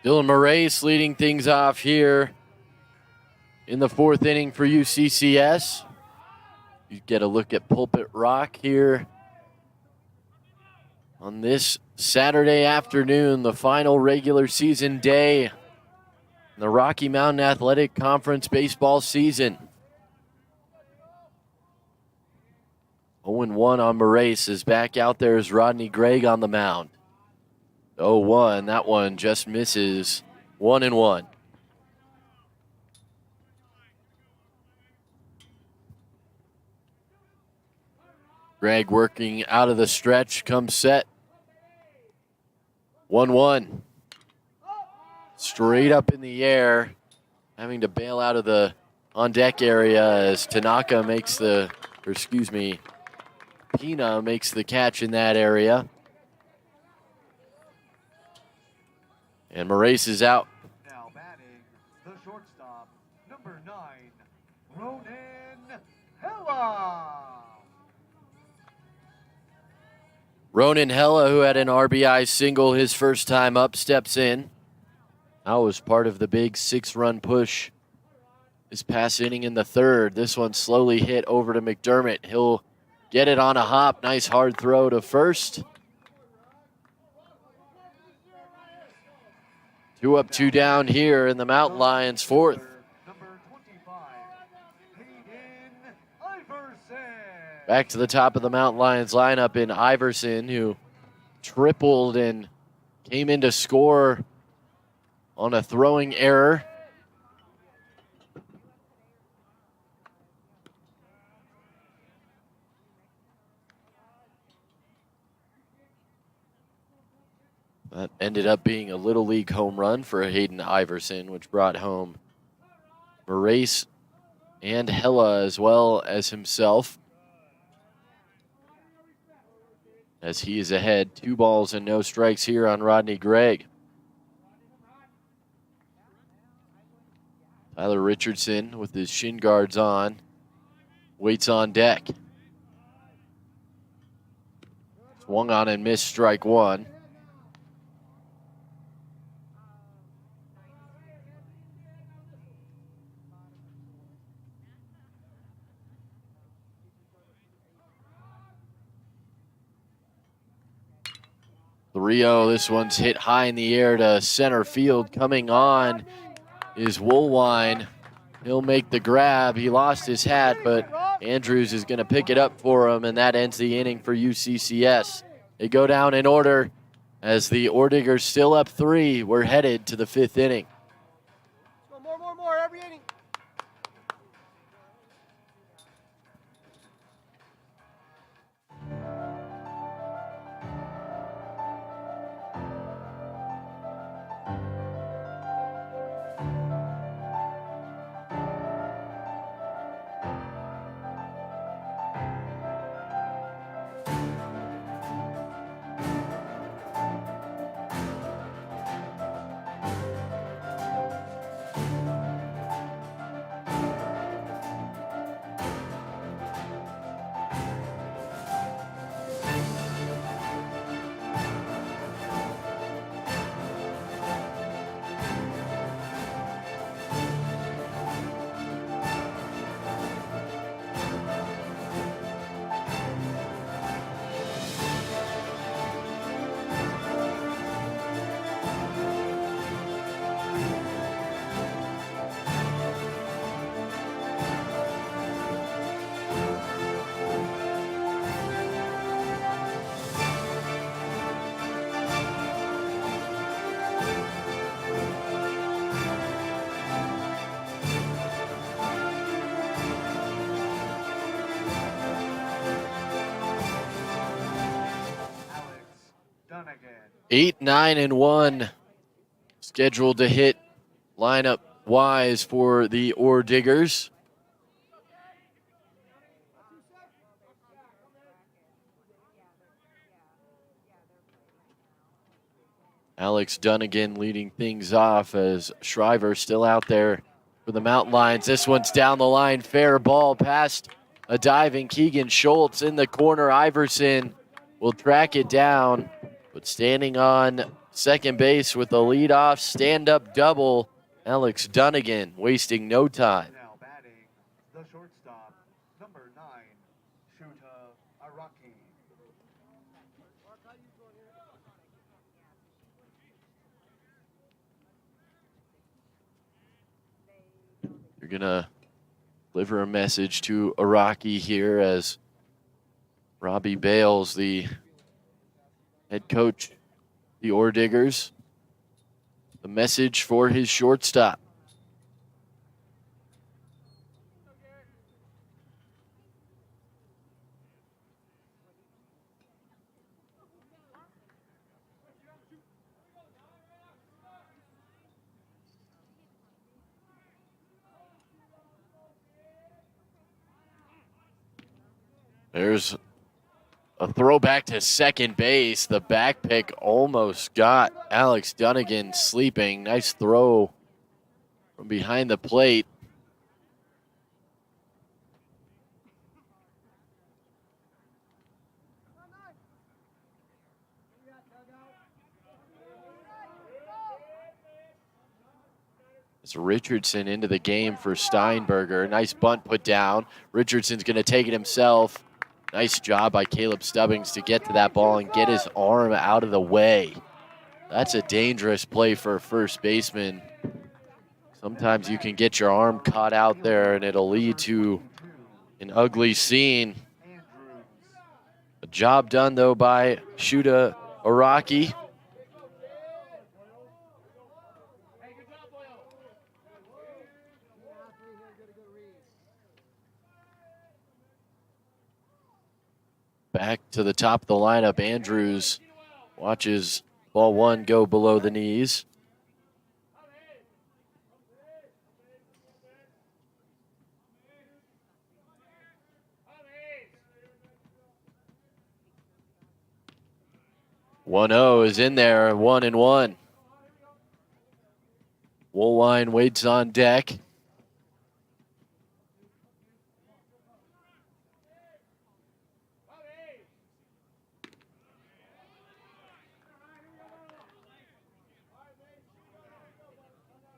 Dylan Moraes leading things off here in the 4th inning for UCCS. You get a look at Pulpit Rock here on this Saturday afternoon, the final regular season day in the Rocky Mountain Athletic Conference baseball season. 0-1 on Moraes is back out there as Rodney Gregg on the mound. 0-1, that one just misses. 1-1. Gregg working out of the stretch, comes set. 1-1. Straight up in the air, having to bail out of the on-deck area as Tanaka makes Pina makes the catch in that area. And Moraes is out.
Now batting, the shortstop, number 9, Ronan Hella.
Ronan Hella, who had an RBI single his first time up, steps in. That was part of the big 6-run push this past inning in the third. This one slowly hit over to McDermott. He'll get it on a hop. Nice hard throw to first. 2 up, 2 down here in the Mountain Lions' fourth.
Number 25, Hayden Iverson.
Back to the top of the Mountain Lions lineup in Iverson, who tripled and came in to score on a throwing error. That ended up being a Little League home run for Hayden Iverson, which brought home Moraes and Hella as well as himself. As he is ahead, 2 balls and no strikes here on Rodney Gregg. Tyler Richardson with his shin guards on, waits on deck. Swung on and missed strike 1. The Rio, this one's hit high in the air to center field. Coming on is Woolwine. He'll make the grab. He lost his hat, but Andrews is going to pick it up for him, and that ends the inning for UCCS. They go down in order as the Orediggers still up 3. We're headed to the 5th inning.
More, every inning.
Alex Dunnigan.
8, 9, and 1 scheduled to hit lineup wise for the Orediggers. Alex Dunnigan leading things off as Shriver still out there for the Mountain Lions. This one's down the line, fair ball past a diving Keegan Schultz in the corner. Iverson will track it down, but standing on second base with the leadoff stand-up double, Alex Dunnigan wasting no time.
Now batting, the shortstop, number 9, Shuta Araki.
You're going to deliver a message to Araki here as Robbie Bales, the head coach, the Orediggers, the message for his shortstop. There's a throwback to second base. The back pick almost got Alex Dunnigan sleeping. Nice throw from behind the plate. It's Richardson into the game for Steinberger. Nice bunt put down. Richardson's going to take it himself. Nice job by Caleb Stubbings to get to that ball and get his arm out of the way. That's a dangerous play for a first baseman. Sometimes you can get your arm caught out there and it'll lead to an ugly scene. A job done, though, by Shuta Araki. Back to the top of the lineup, Andrews watches ball one go below the knees. One-0 is in there, 1-1. Woolwine waits on deck.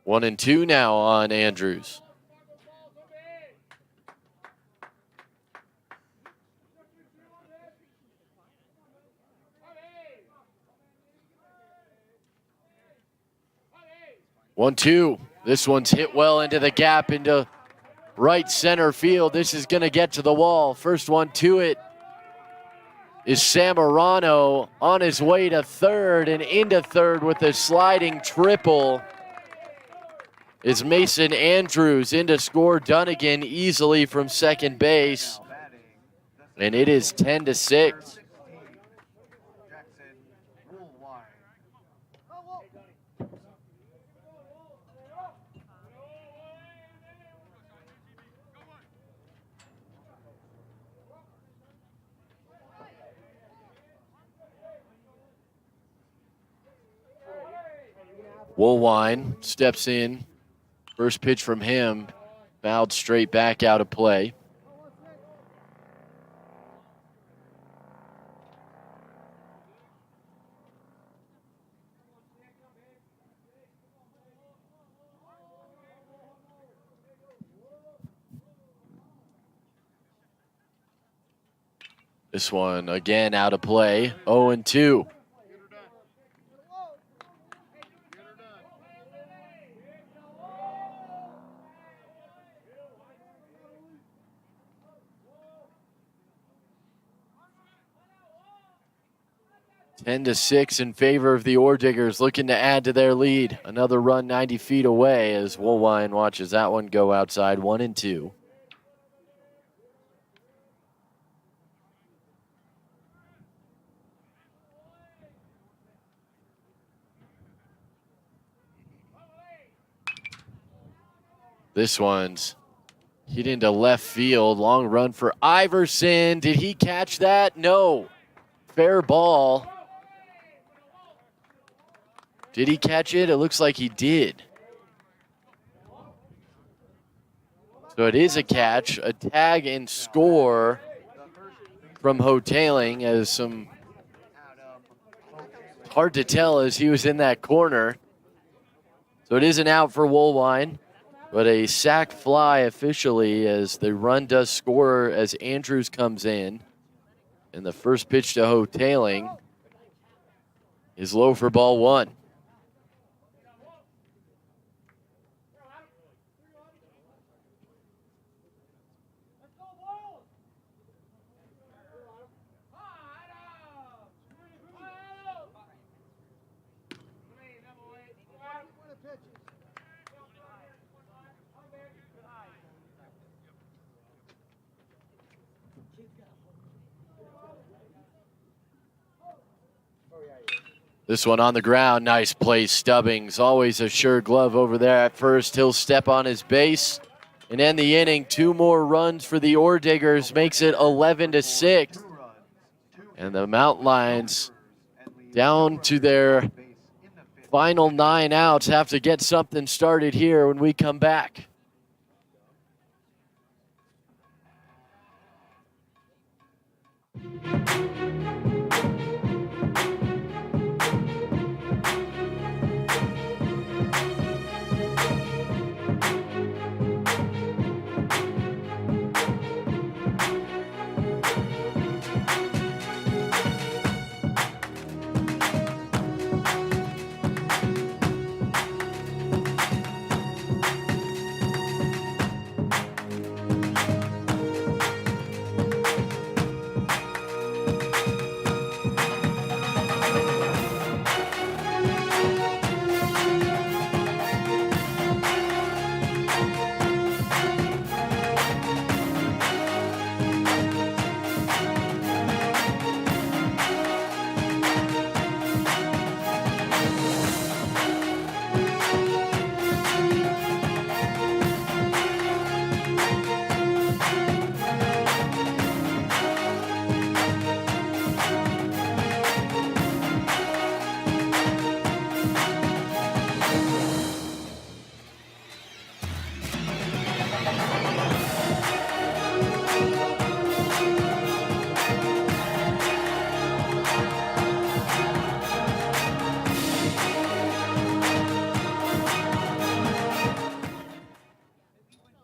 One and two now on Andrews. One, two. This one's hit well into the gap into right center field. This is going to get to the wall. First one to it is Samorano on his way to third, and into third with a sliding triple is Mason Andrews in to score Dunnigan easily from second base. And it is 10-6. Woolwine steps in. First pitch from him, fouled straight back out of play. This one again out of play, 0-2. Ten to 6 in favor of the Ore Diggers, looking to add to their lead. Another run 90 feet away as Woolwine watches that one go outside, 1-2. This one's hit into left field. Long run for Iverson. Did he catch that? No. Fair ball. Did he catch it? It looks like he did. So it is a catch, a tag and score from Hoteling, as some hard to tell as he was in that corner. So it is an out for Woolwine, but a sac fly officially as the run does score as Andrews comes in. And the first pitch to Hoteling is low for ball one. This one on the ground, nice play, Stubbings. Always a sure glove over there at first. He'll step on his base. and end the inning. 2 more runs for the Ore Diggers, makes it 11-6. And the Mountain Lions, down to their final 9 outs, have to get something started here when we come back.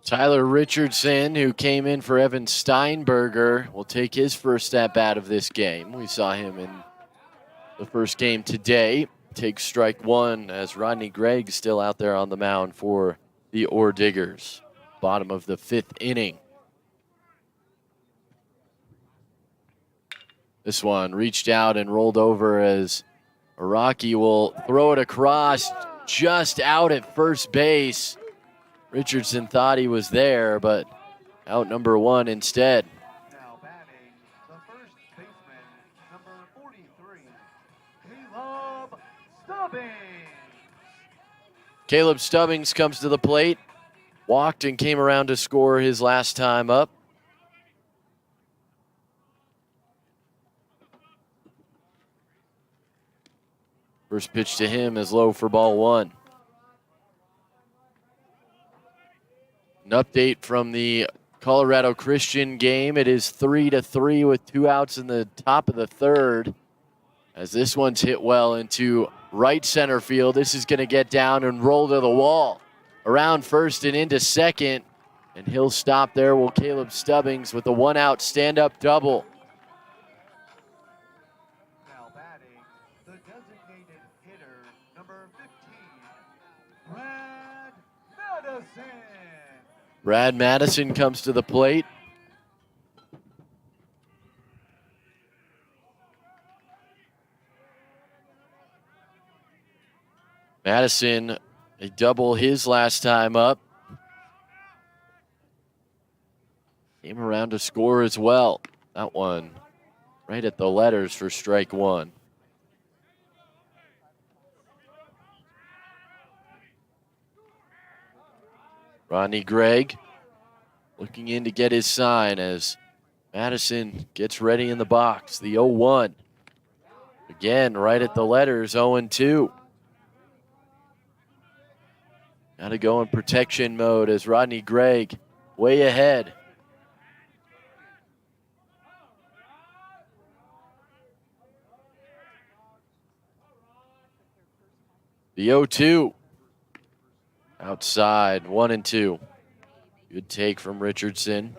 Tyler Richardson, who came in for Evan Steinberger, will take his first at-bat of this game. We saw him in the first game today. Takes strike 1 as Rodney Gregg still out there on the mound for the Ore Diggers. Bottom of the 5th inning. This one reached out and rolled over as Araki will throw it across, just out at first base. Richardson thought he was there, but out number 1 instead.
Now batting, the first baseman, number 43, Caleb Stubbings.
Caleb Stubbings comes to the plate. Walked and came around to score his last time up. First pitch to him is low for ball 1. An update from the Colorado Christian game. It is 3-3 with 2 outs in the top of the 3rd. As this one's hit well into right center field. This is going to get down and roll to the wall. Around first and into second. And he'll stop there. Will Caleb Stubbings with a 1-out stand-up double.
Now batting, the designated hitter, number 15, Brad Madison.
Brad Madison comes to the plate. Madison, a double his last time up. Came around to score as well. That one right at the letters for strike 1. Rodney Gregg looking in to get his sign as Madison gets ready in the box. The 0-1. Again, right at the letters, 0-2. Got to go in protection mode as Rodney Gregg way ahead. The 0-2. Outside, 1-2. Good take from Richardson,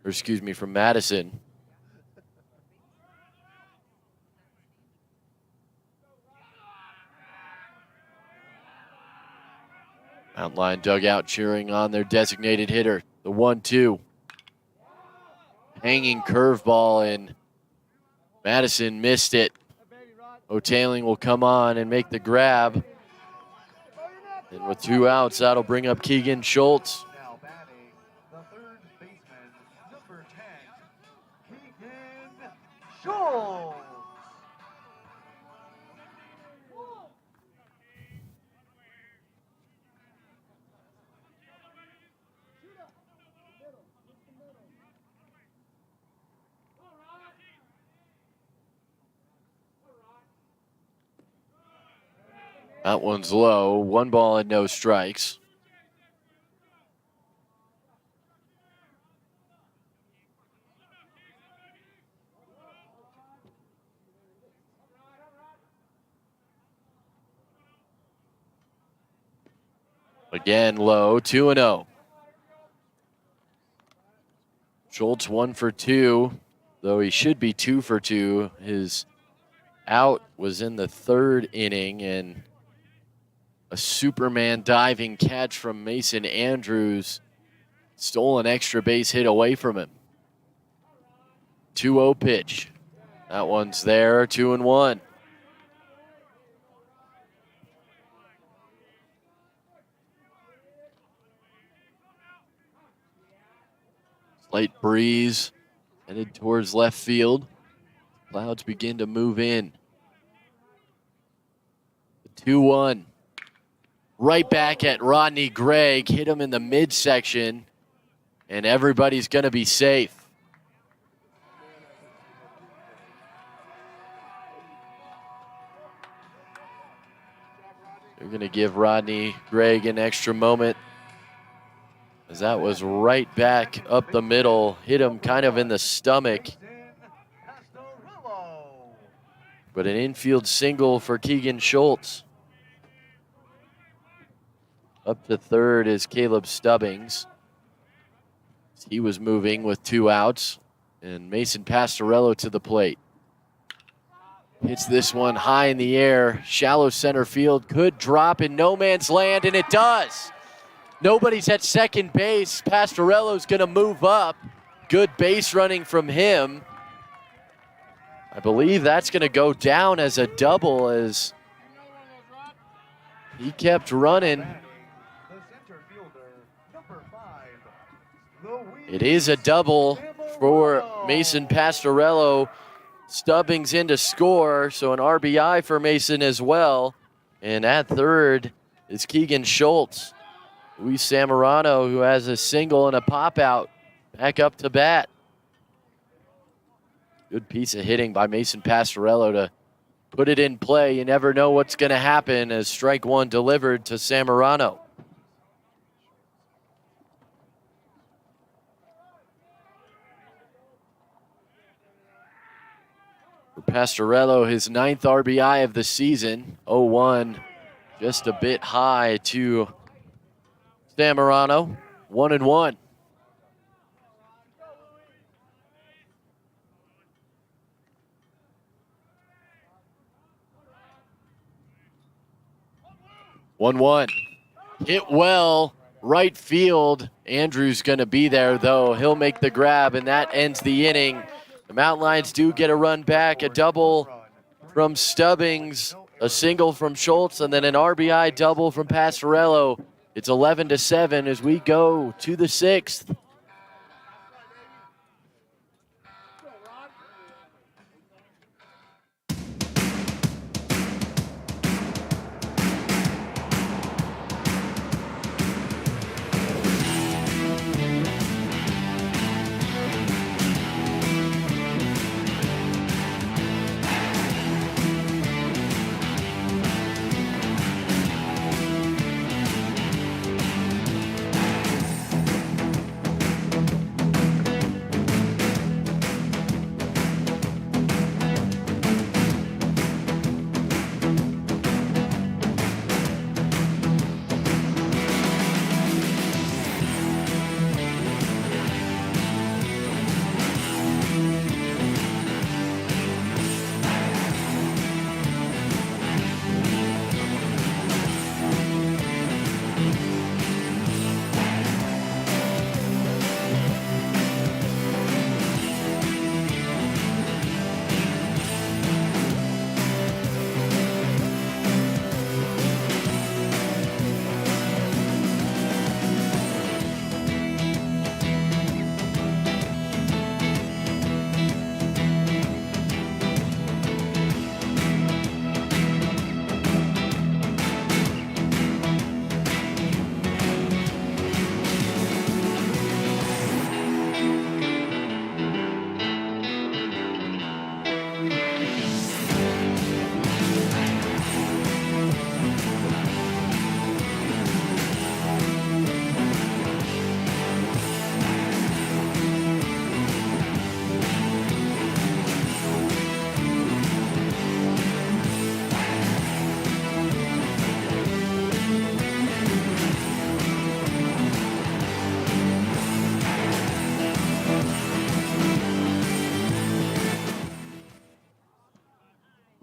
or excuse me, from Madison. Mountain Lion dugout cheering on their designated hitter, the 1-2. Hanging curveball, and Madison missed it. O'Tailing will come on and make the grab. And with 2 outs, that'll bring up Keegan Schultz.
Now batting, the third baseman, number 10, Keegan Schultz.
That one's low. 1 ball and no strikes. Again, low. 2-0. Schultz 1 for 2, though he should be 2 for 2. His out was in the 3rd inning, and a Superman diving catch from Mason Andrews stole an extra base hit away from him. 2-0 pitch. That one's there, 2-1. Slight breeze headed towards left field. Clouds begin to move in. 2-1. Right back at Rodney Gregg. Hit him in the midsection. And everybody's going to be safe. They're going to give Rodney Gregg an extra moment, as that was right back up the middle. Hit him kind of in the stomach. But an infield single for Keegan Schultz. Up to third is Caleb Stubbings. He was moving with 2 outs. And Mason Pastorello to the plate. Hits this one high in the air. Shallow center field. Could drop in no man's land, and it does. Nobody's at second base. Pastorello's going to move up. Good base running from him. I believe that's going to go down as a double, as he kept running. It is a double for Mason Pastorello. Stubbings in to score, so an RBI for Mason as well. And at third is Keegan Schultz. Luis Samorano, who has a single and a pop out, back up to bat. Good piece of hitting by Mason Pastorello to put it in play. You never know what's going to happen, as strike 1 delivered to Samorano. For Pastorello, his 9th RBI of the season. 0-1, just a bit high to Samorano. 1-1. Hit well, right field. Andrews going to be there, though. He'll make the grab, and that ends the inning. The Mountain Lions do get a run back, a double from Stubbings, a single from Schultz, and then an RBI double from Pastorello. It's 11-7 as we go to the 6th.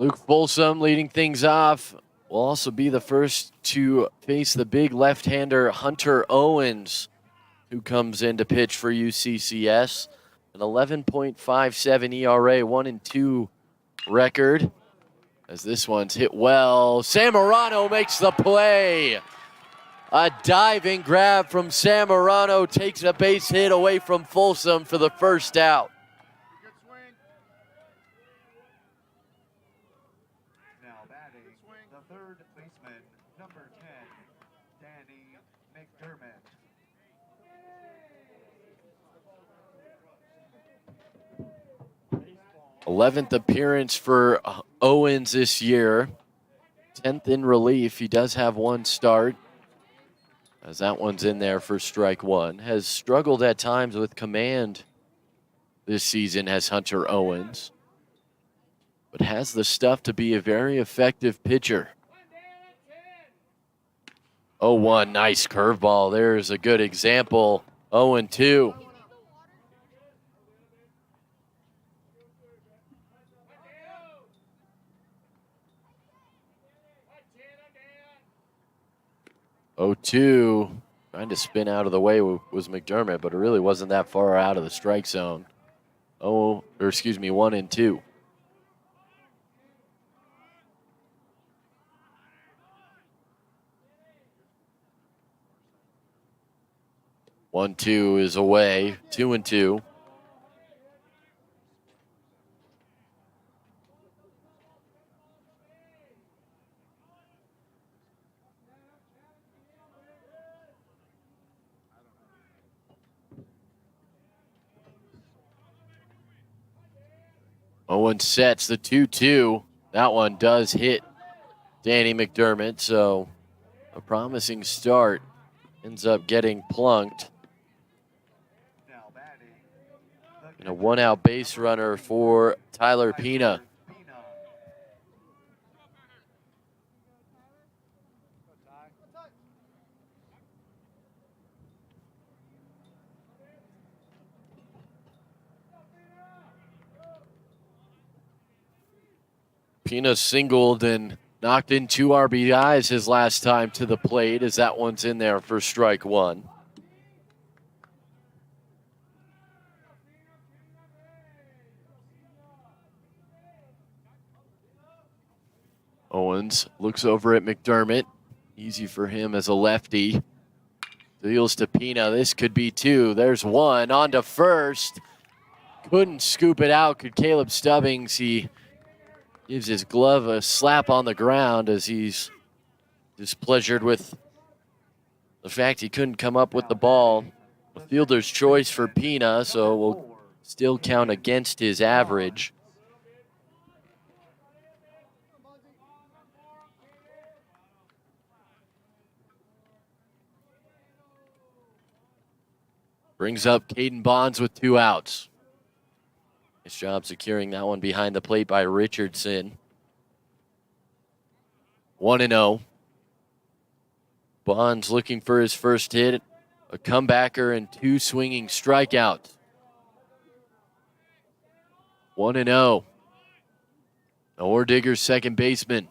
Luke Folsom leading things off. Will also be the first to face the big left-hander Hunter Owens, who comes in to pitch for UCCS. An 11.57 ERA, 1-2 record. As this one's hit well. Samorano makes the play. A diving grab from Samorano takes a base hit away from Folsom for the first out.
Good swing. Now batting, the third baseman, number 10, Danny McDermott.
11th appearance for Owens this year. 10th in relief. He does have one start, as that one's in there for strike one. Has struggled at times with command this season, has Hunter Owens, but has the stuff to be a very effective pitcher. 0-1, nice curveball. There's a good example. 0-2. Trying to spin out of the way was McDermott, but it really wasn't that far out of the strike zone. 1-2. One, two is away. 2-2. Owen sets the 2-2. That one does hit Danny McDermott, so a promising start ends up getting plunked.
Now batting,
And a one-out base runner for Tyler Pina. Pina singled and knocked in 2 RBIs his last time to the plate, as that one's in there for strike one. Owens looks over at McDermott. Easy for him as a lefty. Deals to Pina. This could be 2. There's 1 on to first. Couldn't scoop it out. Could Caleb Stubbings? He gives his glove a slap on the ground as he's displeasured with the fact he couldn't come up with the ball. A fielder's choice for Pina, so will still count against his average. Brings up Caden Bonds with 2 outs. Nice job securing that one behind the plate by Richardson. 1-0. Bonds looking for his first hit, a comebacker, and 2 swinging strikeouts. 1-0. Ordigger's second baseman.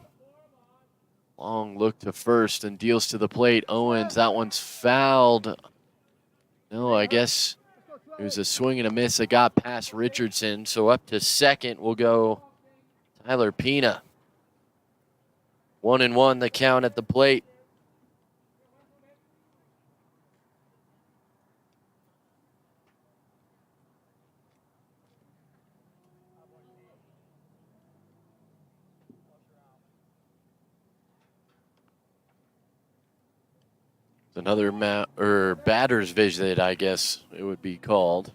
Long look to first and deals to the plate. Owens, that one's fouled. No, I guess it was a swing and a miss that got past Richardson. So up to second will go Tyler Pina. 1-1 the count at the plate. Another batter's visit, I guess it would be called,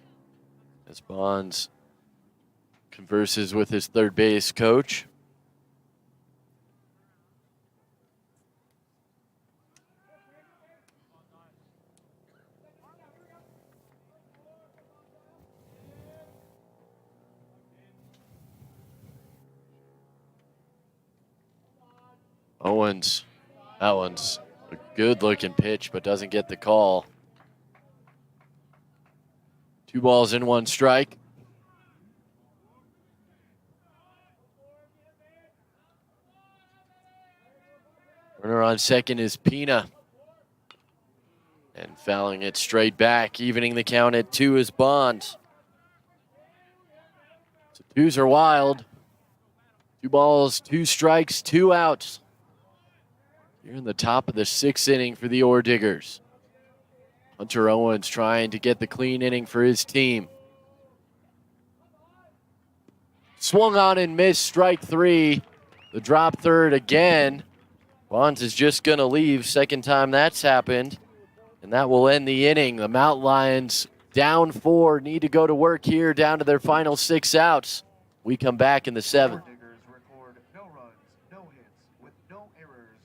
as Bonds converses with his third base coach. Owens, that one's a good-looking pitch, but doesn't get the call. 2 balls in 1 strike. on second is Pina. And fouling it straight back, evening the count at 2 is Bonds. So 2s are wild. 2 balls, 2 strikes, 2 outs. Here in the top of the 6th inning for the Ore Diggers. Hunter Owens trying to get the clean inning for his team. Swung on and missed, strike 3. The drop third again. Bonds is just going to leave. Second time that's happened. And that will end the inning. The Mountain Lions down 4, need to go to work here, down to their final 6 outs. We come back in the 7th.
Record no runs, no hits, with no errors.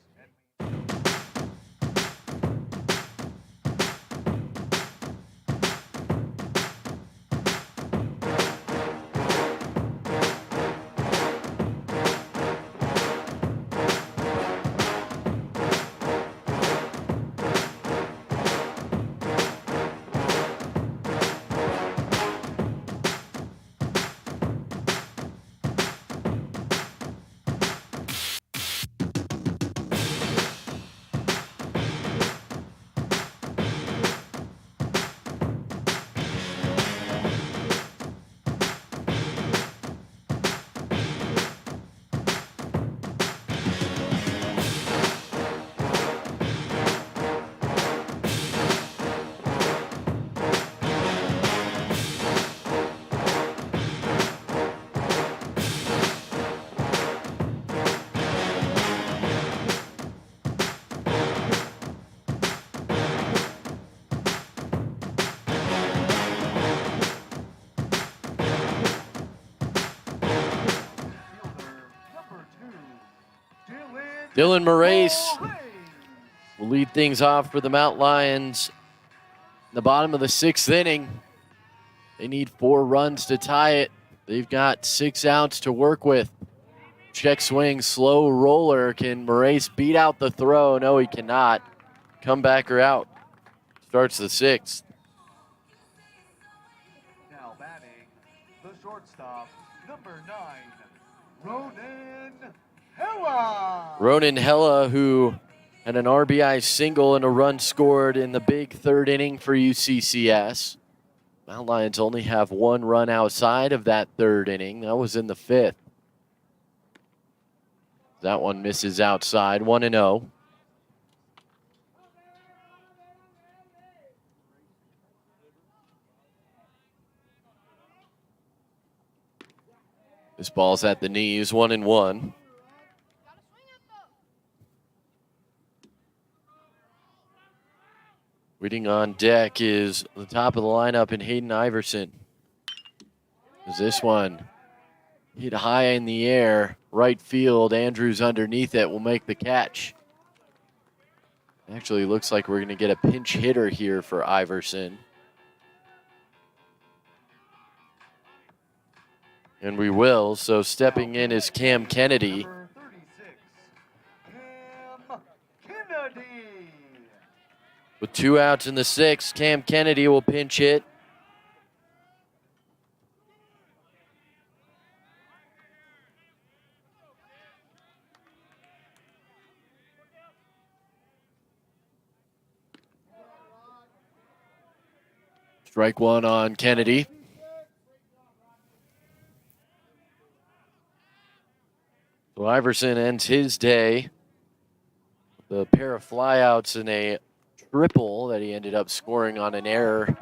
Dylan Moraes will lead things off for the Mount Lions. In the bottom of the 6th inning. They need 4 runs to tie it. They've got 6 outs to work with. Check swing, slow roller. Can Moraes beat out the throw? No, he cannot. Comebacker out. Starts the 6th.
Now batting, the shortstop, number 9, Ronan Hella.
Ronan Hella, who had an RBI single and a run scored in the big 3rd inning for UCCS. Mount Lions only have 1 run outside of that 3rd inning. That was in the 5th. That one misses outside, 1-0. This ball's at the knees, 1-1. Waiting on deck is the top of the lineup in Hayden Iverson. Is this one hit high in the air, right field. Andrews underneath it will make the catch. Actually looks like we're going to get a pinch hitter here for Iverson. And we will. So stepping in is Cam Kennedy.
Number 36, Cam Kennedy.
With 2 outs in the 6th, Cam Kennedy will pinch hit. Strike 1 on Kennedy. So Iverson ends his day. The pair of flyouts and a triple that he ended up scoring on an error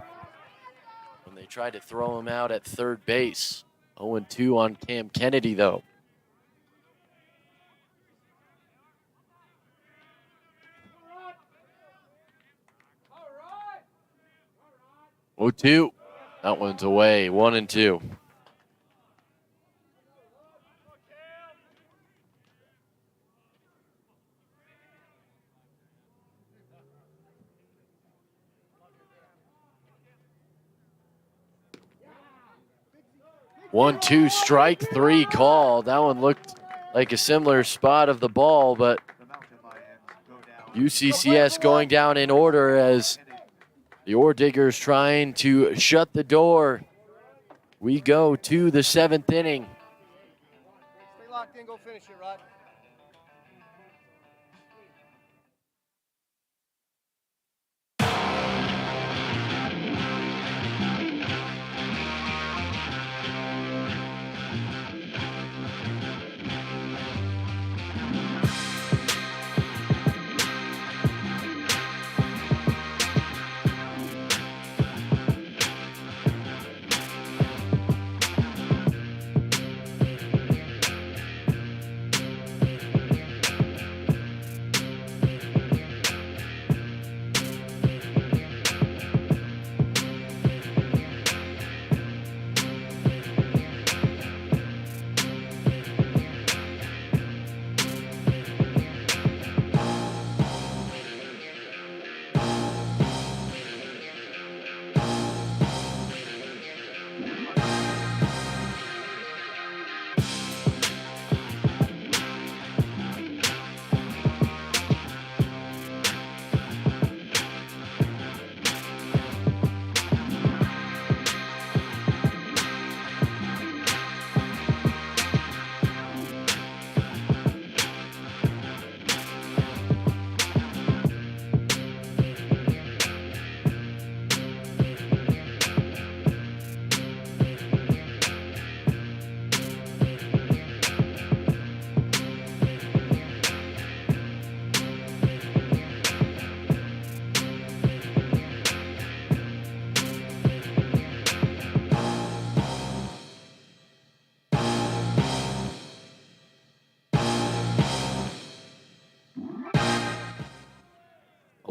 when they tried to throw him out at 3rd base. 0-2 on Cam Kennedy, though. Oh, 2. That one's away. 1-2. One, two, strike 3 call. That one looked like a similar spot of the ball, but
The Mountain Lions go down.
UCCS going down in order as the Ore Diggers trying to shut the door. We go to the 7th inning.
Stay locked in, go finish it, Rod.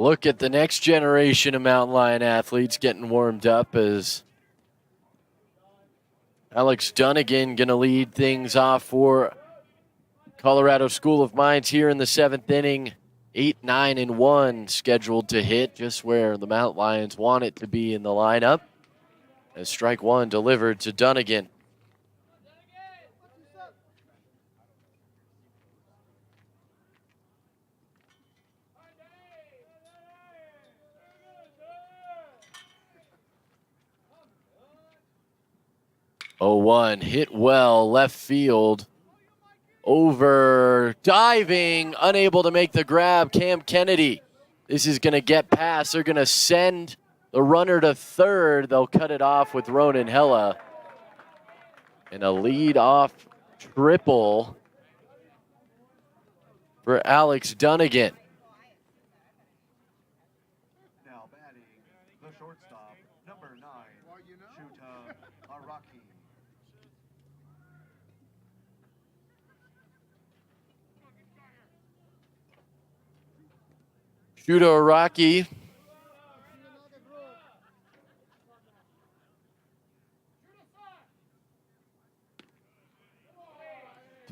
look at the next generation of Mountain Lion athletes getting warmed up as Alex Dunnigan going to lead things off for Colorado School of Mines here in the 7th inning. 8, 9, and 1 scheduled to hit, just where the Mountain Lions want it to be in the lineup. As strike one delivered to Dunnigan. Oh, 1 hit well, left field. Over, diving, unable to make the grab, Cam Kennedy. This is going to get past. They're going to send the runner to third. They'll cut it off with Ronan Hella. And a lead-off triple for Alex Dunnigan.
Now batting, the shortstop, number 9, Shuta Araki.
Shuta Araki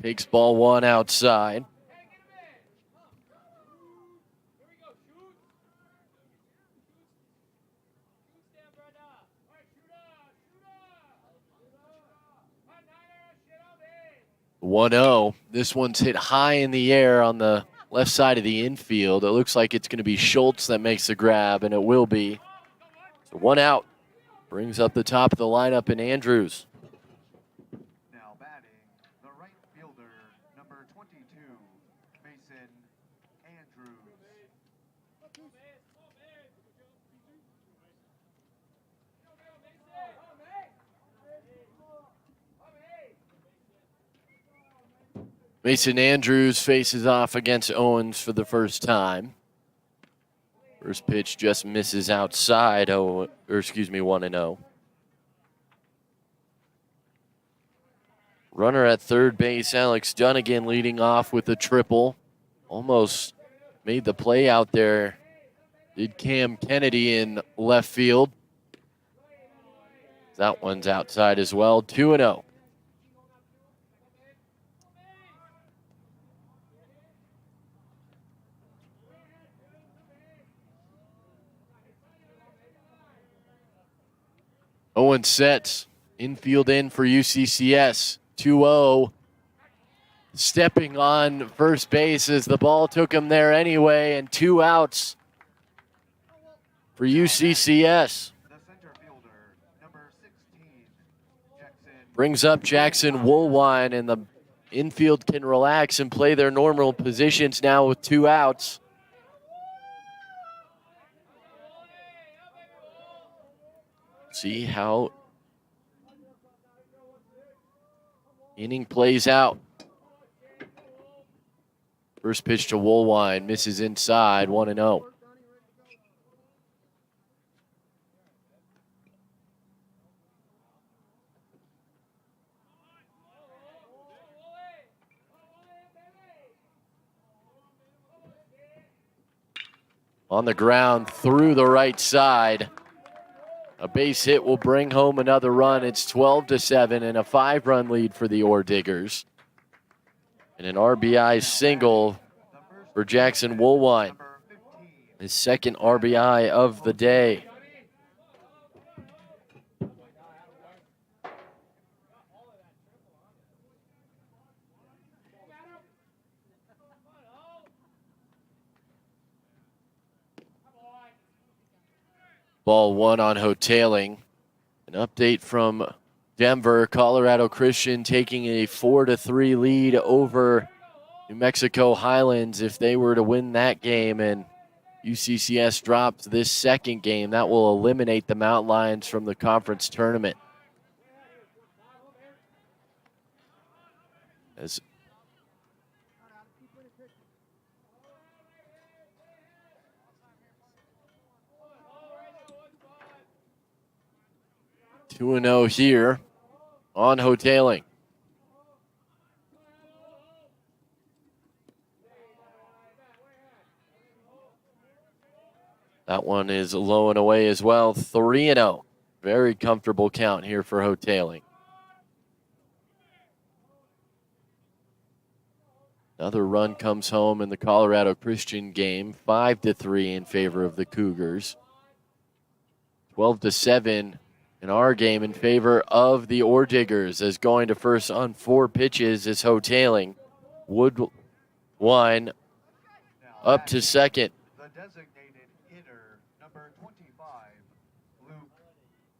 takes ball 1 outside. One 0. This one's hit high in the air on the left side of the infield. It looks like it's going to be Schultz that makes the grab, and it will be. So 1 out. Brings up the top of the lineup in Andrews.
Now batting, the right fielder, number 22, Mason Andrews.
Mason Andrews faces off against Owens for the first time. First pitch just misses outside. 1-0. Runner at third base, Alex Dunnigan leading off with a triple. Almost made the play out there. Did Cam Kennedy in left field. That one's outside as well. 2-0. Owen sets. Infield in for UCCS. 2-0. Stepping on first base as the ball took him there anyway, and 2 outs for UCCS.
The center fielder, number 16, Jackson.
Brings up Jackson Woolwine, and the infield can relax and play their normal positions now with 2 outs. See how inning plays out. First pitch to Woolwine, misses inside, 1-0. On the ground through the right side. A base hit will bring home another run. It's 12-7 and a 5-run lead for the Ore Diggers. And an RBI single for Jackson Woolwine. His second RBI of the day. Ball 1 on Hoteling. An update from Denver. Colorado Christian taking a 4-3 lead over New Mexico Highlands. If they were to win that game and UCCS drops this second game, that will eliminate the Mountain Lions from the conference tournament. As 2-0 here on Hoteling. That one is low and away as well. 3-0. Very comfortable count here for Hoteling. Another run comes home in the Colorado Christian game, 5-3 in favor of the Cougars. 12-7 in our game in favor of the Ore Diggers, as going to first on 4 pitches is Hoteling. Woodwine up to second.
The designated hitter, number 25, Luke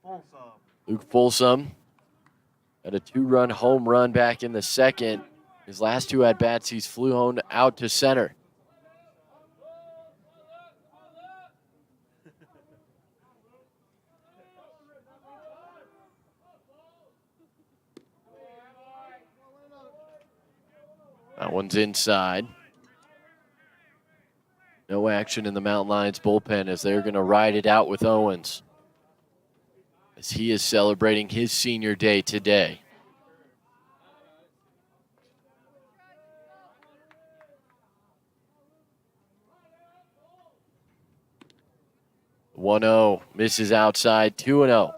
Folsom.
Luke Folsom had a 2-run home run back in the second. His last 2 at-bats, he's flown out to center. That one's inside. No action in the Mountain Lions bullpen as they're going to ride it out with Owens, as he is celebrating his senior day today. One-0 misses outside. 2-0.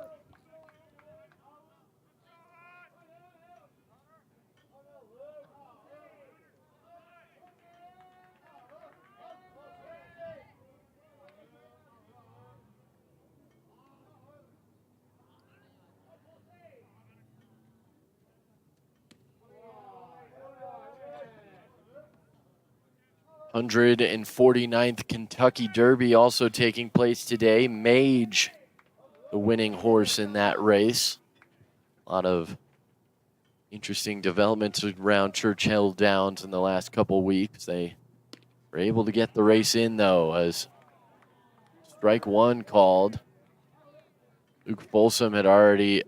$149th Kentucky Derby also taking place today. Mage, the winning horse in that race. A lot of interesting developments around Churchill Downs in the last couple weeks. They were able to get the race in, though, as strike 1 called. Luke Folsom had already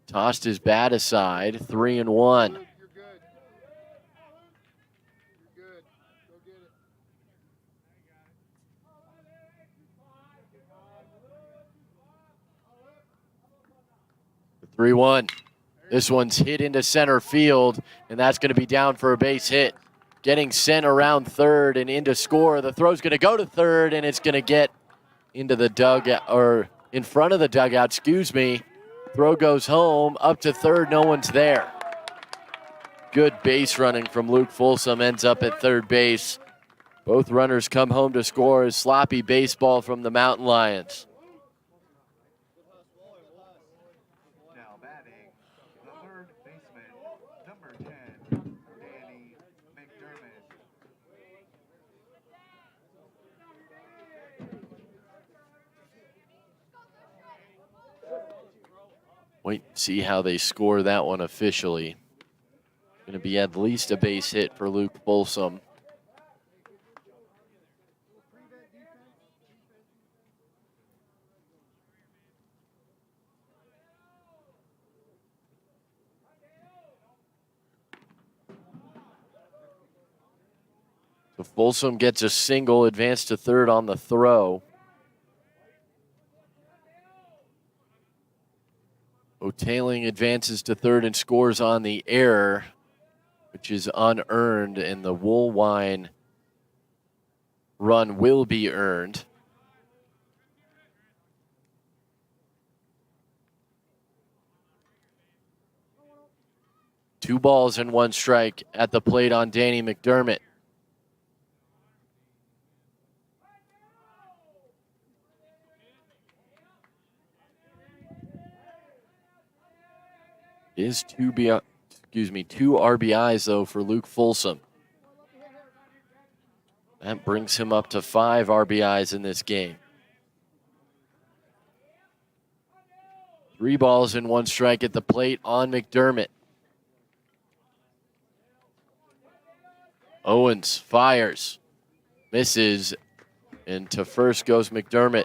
tossed his bat aside. 3-1.
You're good. Go get it.
3-1. This one's hit into center field, and that's going to be down for a base hit. Getting sent around third and into score. The throw's going to go to third, and it's going to get into the dugout, or in front of the dugout, excuse me. Throw goes home, up to third, no one's there. Good base running from Luke Folsom, ends up at third base. Both runners come home to score. A sloppy baseball from the Mountain Lions.
Now batting, the third baseman, number 10, Danny McDermott.
Wait and see how they score that one officially. Going to be at least a base hit for Luke Folsom. So Folsom gets a single, advance to third on the throw. Hoteling advances to third and scores on the error, which is unearned, and the Woolwine run will be earned. Two balls and 1 strike at the plate on Danny McDermott. Is two RBIs, though, for Luke Folsom. That brings him up to 5 RBIs in this game. 3 balls and 1 strike at the plate on McDermott. Owens fires, misses, and to first goes McDermott.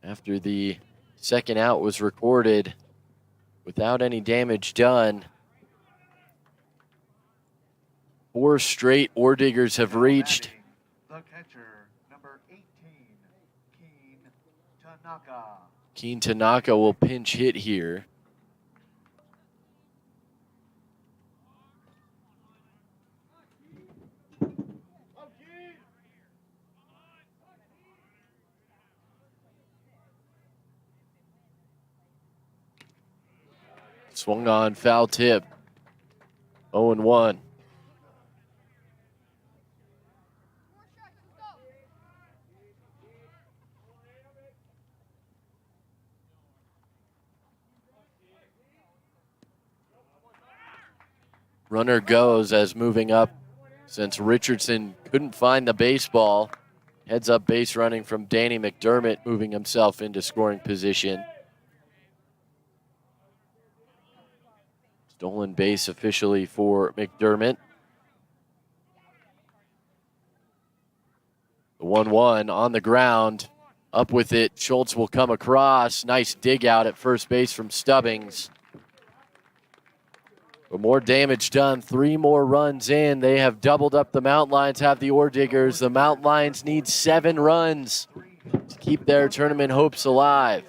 After the second out was recorded without any damage done. 4 straight Ore Diggers have reached.
The catcher, number 18, Keen Tanaka.
Keen Tanaka will pinch hit here. Swung on, foul tip. 0-1. Runner goes as moving up since Richardson couldn't find the baseball. Heads up base running from Danny McDermott, moving himself into scoring position. Stolen base officially for McDermott. The 1-1 on the ground. Up with it. Schultz will come across. Nice dig out at first base from Stubbings. But more damage done. 3 more runs in. They have doubled up the Mountain Lions, have the Ore Diggers. The Mountain Lions need 7 runs to keep their tournament hopes alive.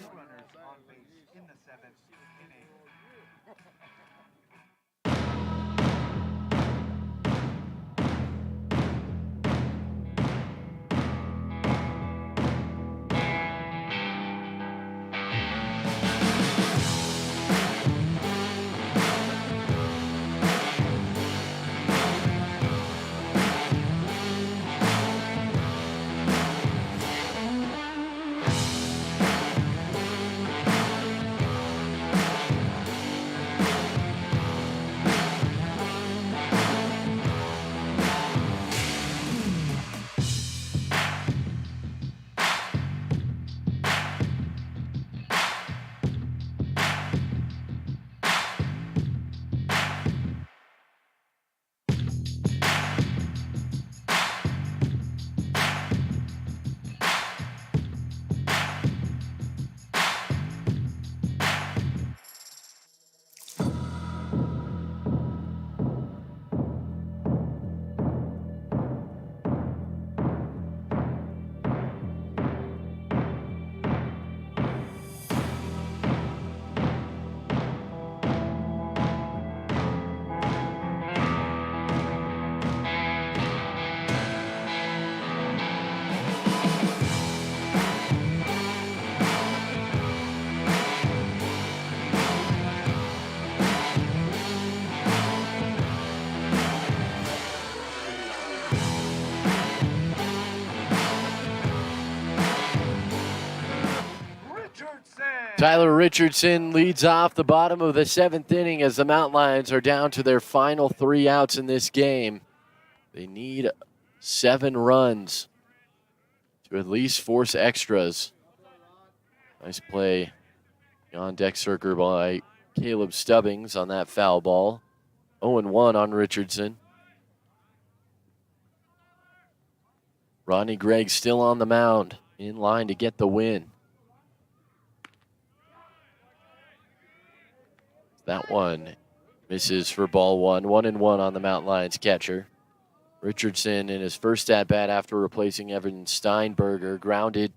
Tyler Richardson leads off the bottom of the 7th inning as the Mountain Lions are down to their final 3 outs in this game. They need 7 runs to at least force extras. Nice play on deck circle by Caleb Stubbings on that foul ball. 0-1 on Richardson. Ronnie Gregg still on the mound, in line to get the win. That one misses for ball 1. 1-1 on the Mountain Lions catcher. Richardson in his first at-bat after replacing Evan Steinberger, grounded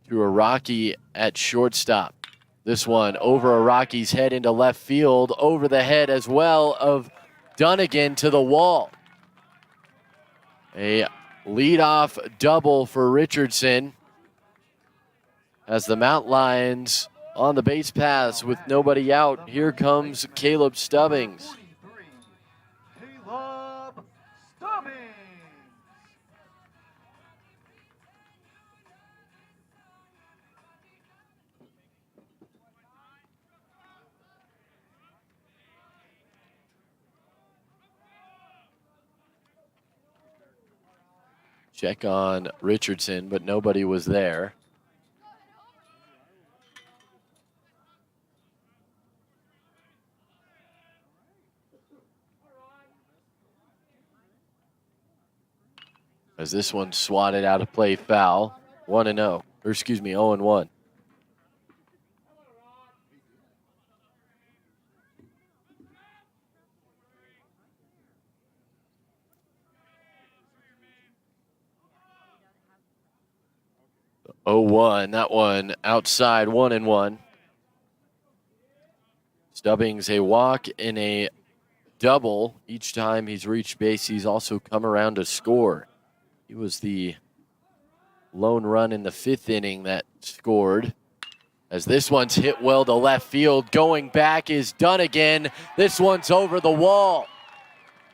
to a Rocky at shortstop. This one over a Rocky's head into left field, over the head as well of Dunnigan to the wall. A leadoff double for Richardson as the Mountain Lions on the base paths with nobody out. Here comes Caleb Stubbings.
Caleb Stubbings.
Check on Richardson, but nobody was there. As this one swatted out of play foul. 1-0, or excuse me, 0-1. The 0-1, that one outside, 1-1. Stubbings a walk and a double. Each time he's reached base, he's also come around to score. He was the lone run in the 5th inning that scored. As this one's hit well to left field. Going back is done again. This one's over the wall.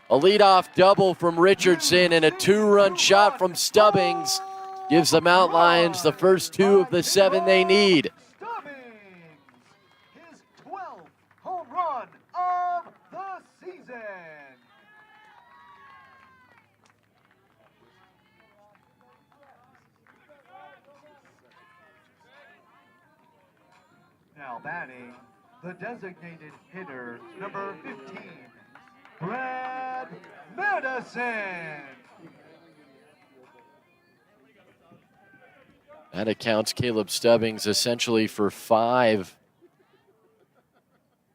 A leadoff double from Richardson and a 2-run shot from Stubbings gives the Mount Lions the first 2 of the 7 they need.
Stubbings, his 12th home run of the season. Now batting, the designated hitter, number 15, Brad Madison.
That accounts Caleb Stubbings essentially for 5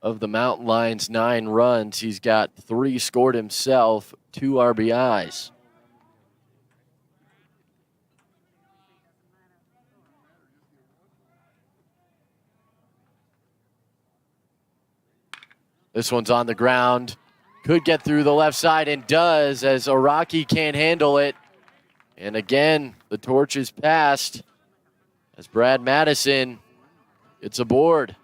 of the Mountain Lions' 9 runs. He's got 3 scored himself, 2 RBIs. This one's on the ground. Could get through the left side and does, as Araki can't handle it. And again, the torch is passed as Brad Madison gets aboard.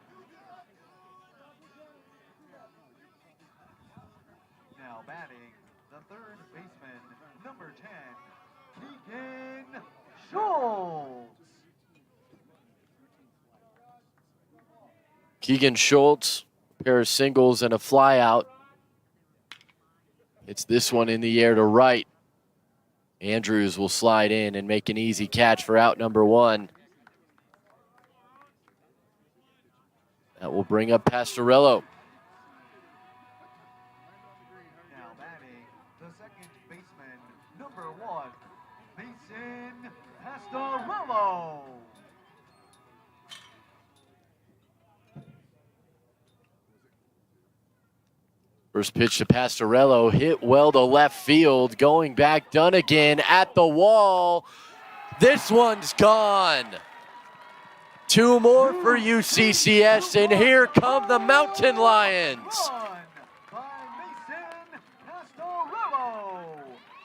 Now batting, the third baseman, number 10, Keegan Schultz.
Keegan Schultz, a pair of singles and a flyout. It's this one in the air to right. Andrews will slide in and make an easy catch for out number 1. That will bring up Pastorello.
Now batting, the second baseman, number 1, Mason Pastorello.
First pitch to Pastorello, hit well to left field, going back, done again at the wall. This one's gone. 2 more for UCCS, and here come the Mountain Lions.
Run by Mason Pastorello,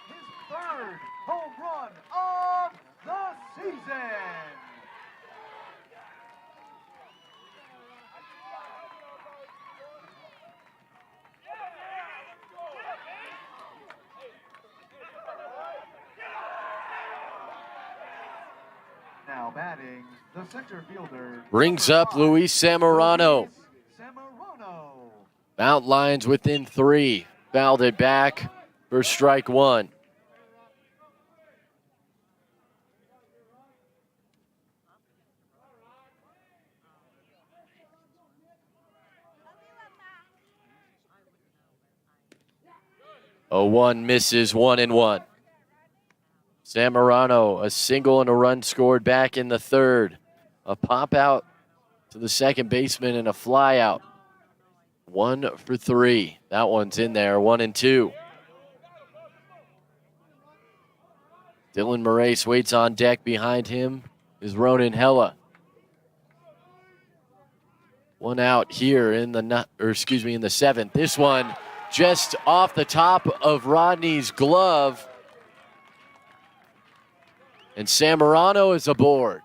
his 3rd home run of the season. Now batting, the center fielder
Brings up Luis Zamorano.
Zamorano.
Mount Lions within 3. Fouled it back for strike 1. A 1 misses, 1-1. Zamorano, a single and a run scored back in the 3rd. A pop out to the second baseman and a fly out. 1 for 3. That one's in there, 1-2. Dylan Moraes waits on deck. Behind him is Ronan Hella. 1 out here in the in the 7th. This one just off the top of Rodney's glove. And Zamorano is aboard.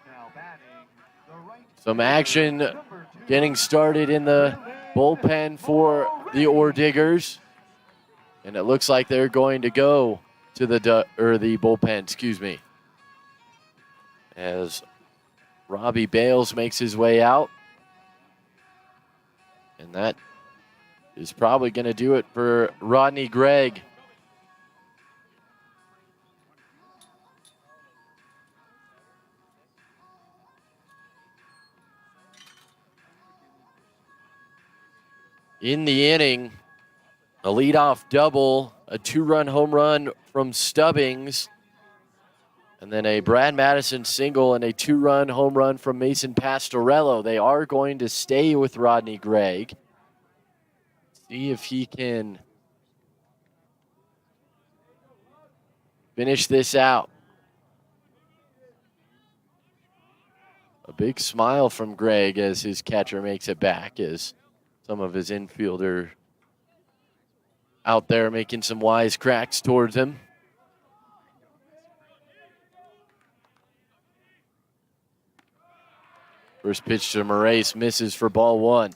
Now batting, the right
Some action
number 2,
getting started in the bullpen for the Diggers. And it looks like they're going to go to the bullpen, as Robbie Bales makes his way out. And that is probably going to do it for Rodney Gregg. In the inning, a leadoff double, a 2-run home run from Stubbings, and then a Brad Madison single and a 2-run home run from Mason Pastorello. They are going to stay with Rodney Gregg. See if he can finish this out. A big smile from Gregg as his catcher makes it back, as some of his infielder out there making some wise cracks towards him. First pitch to Moraes misses for ball one.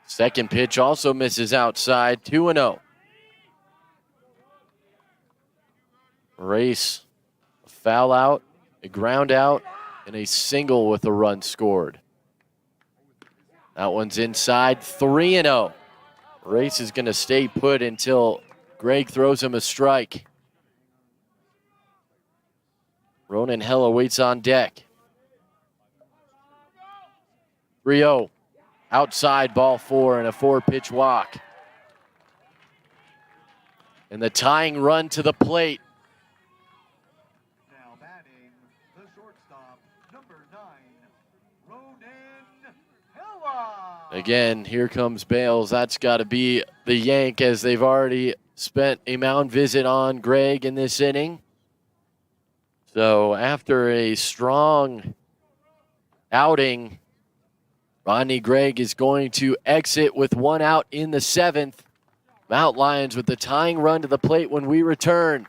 Second pitch also misses outside, 2-0. Moraes, a foul out, a ground out, and a single with a run scored. That one's inside, 3-0. Moraes is going to stay put until Greg throws him a strike. Ronan Hella waits on deck. 3-0. Outside, ball four, and a 4-pitch walk. And the tying run to the plate.
Now batting, the shortstop, number 9, Ronan Hella.
Again, here comes Bales. That's got to be the yank, as they've already spent a mound visit on Greg in this inning. So after a strong outing, Rodney Gregg is going to exit with one out in the 7th. Mount Lions with the tying run to the plate when we return.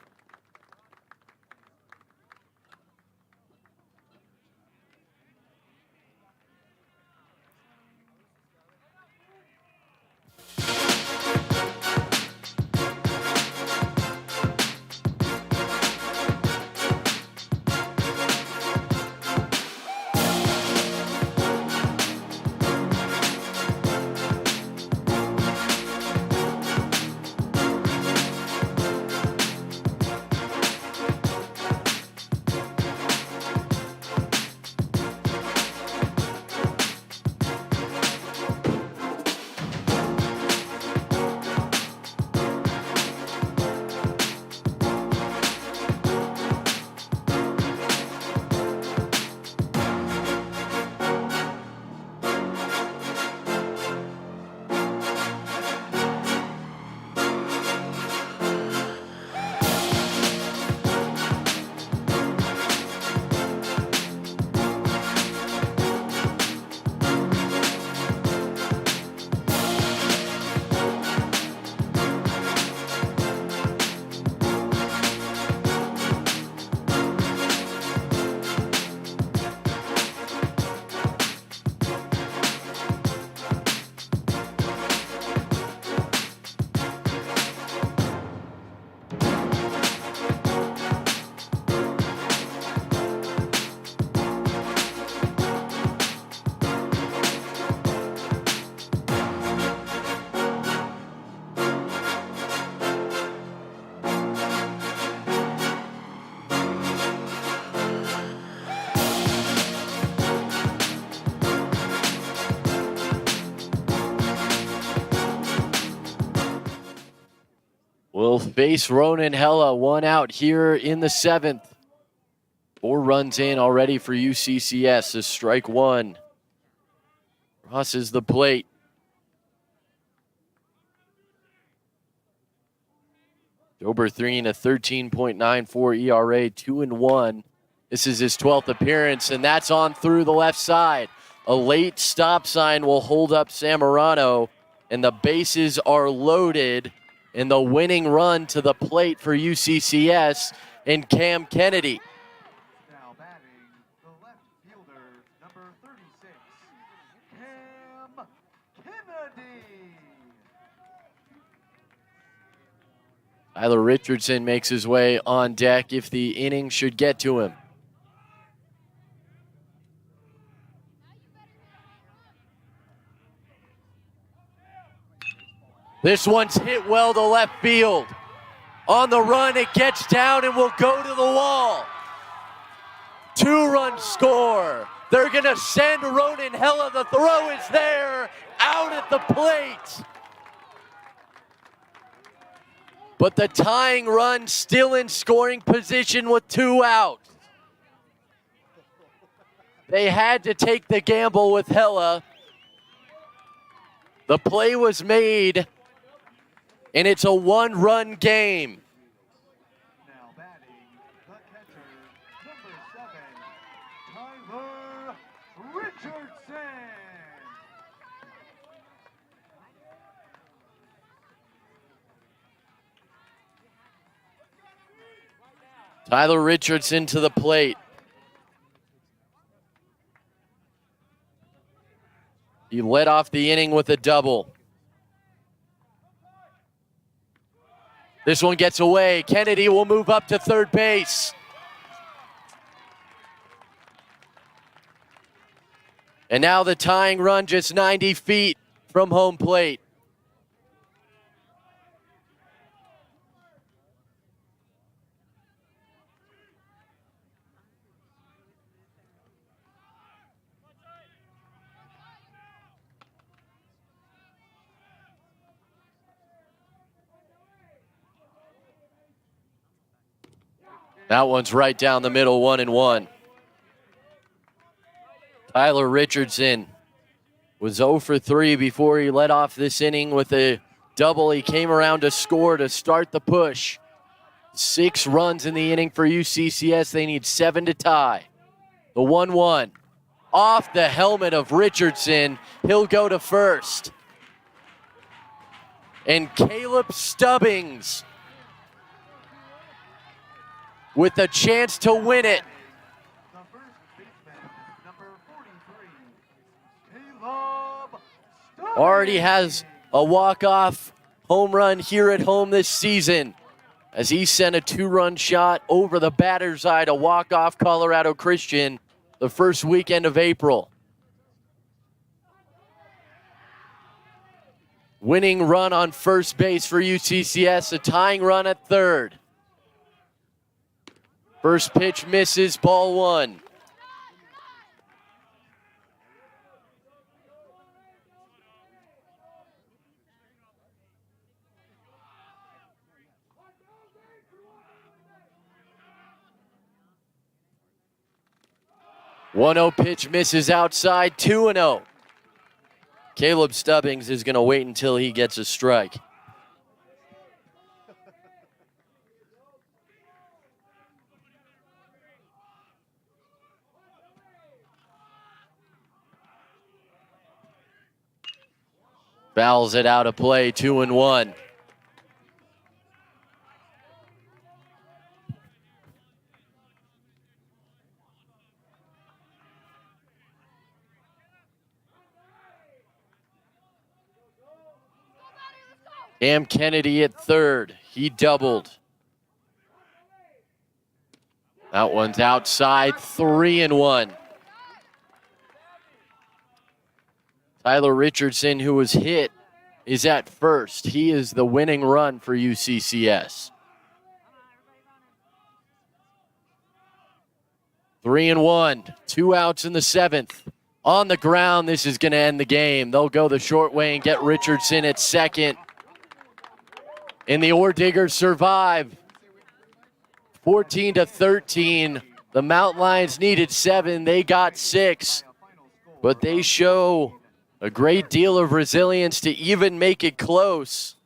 Will face Ronan Hella, one out here in the 7th. 4 runs in already for UCCS. This strike one. Crosses the plate. Dober 3 and a 13.94 ERA, 2-1. This is his 12th appearance, and that's on through the left side. A late stop sign will hold up Samorano, and the bases are loaded. And the winning run to the plate for UCCS and Cam Kennedy.
Now batting, the left fielder, number 36, Cam Kennedy.
Tyler Richardson makes his way on deck if the inning should get to him. This one's hit well to left field. On the run, it gets down and will go to the wall. 2-run score. They're going to send Ronan Hella. The throw is there, out at the plate. But the tying run still in scoring position with 2 outs. They had to take the gamble with Hella. The play was made, and it's a 1-run game.
Now batting, the catcher, number 7, Tyler Richardson.
Tyler Richardson to the plate. He led off the inning with a double. This one gets away. Kennedy will move up to third base. And now the tying run just 90 feet from home plate. That one's right down the middle, 1-1. Tyler Richardson was 0 for 3 before he led off this inning with a double. He came around to score to start the push. 6 runs in the inning for UCCS. They need 7 to tie. The 1-1 off the helmet of Richardson. He'll go to first. And Caleb Stubbings with a chance to win it.
The first baseman, number 43, Caleb Stubbings.
Already has a walk-off home run here at home this season as he sent a 2-run shot over the batter's eye to walk off Colorado Christian the first weekend of April. Winning run on first base for UCCS, a tying run at third. First pitch misses, ball 1. One-zero pitch misses outside, 2-0. Caleb Stubbings is going to wait until he gets a strike. Fouls it out of play, 2-1. Cam Kennedy at third. He doubled. That one's outside, 3-1. Tyler Richardson, who was hit, is at first. He is the winning run for UCCS. 3-1, 2 outs in the 7th. On the ground, this is going to end the game. They'll go the short way and get Richardson at second. And the Ore Diggers survive. 14-13. The Mountain Lions needed 7. They got 6. But they show a great deal of resilience to even make it close.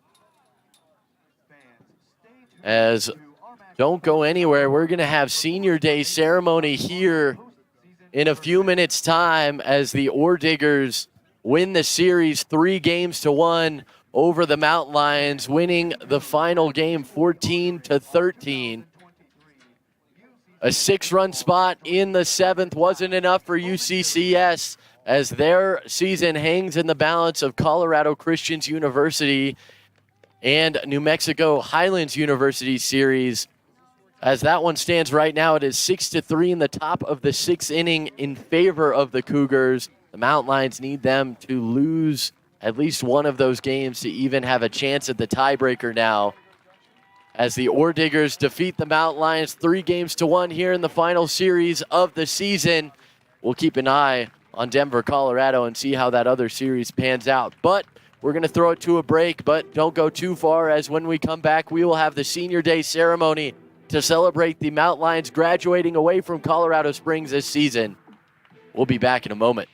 As don't go anywhere, we're going to have Senior Day ceremony here in a few minutes' time as the Ore Diggers win the series 3-1 over the Mountain Lions, winning the final game 14-13. A 6-run spot in the 7th wasn't enough for UCCS as their season hangs in the balance of Colorado Christian University and New Mexico Highlands University series. As that one stands right now, it is 6-3 in the top of the 6th inning in favor of the Cougars. The Mountain Lions need them to lose at least one of those games to even have a chance at the tiebreaker now. As the Ore Diggers defeat the Mountain Lions 3-1 here in the final series of the season. We'll keep an eye on Denver, Colorado, and see how that other series pans out. But we're going to throw it to a break, but don't go too far, as when we come back, we will have the Senior Day ceremony to celebrate the Mountain Lions graduating away from Colorado Springs this season. We'll be back in a moment.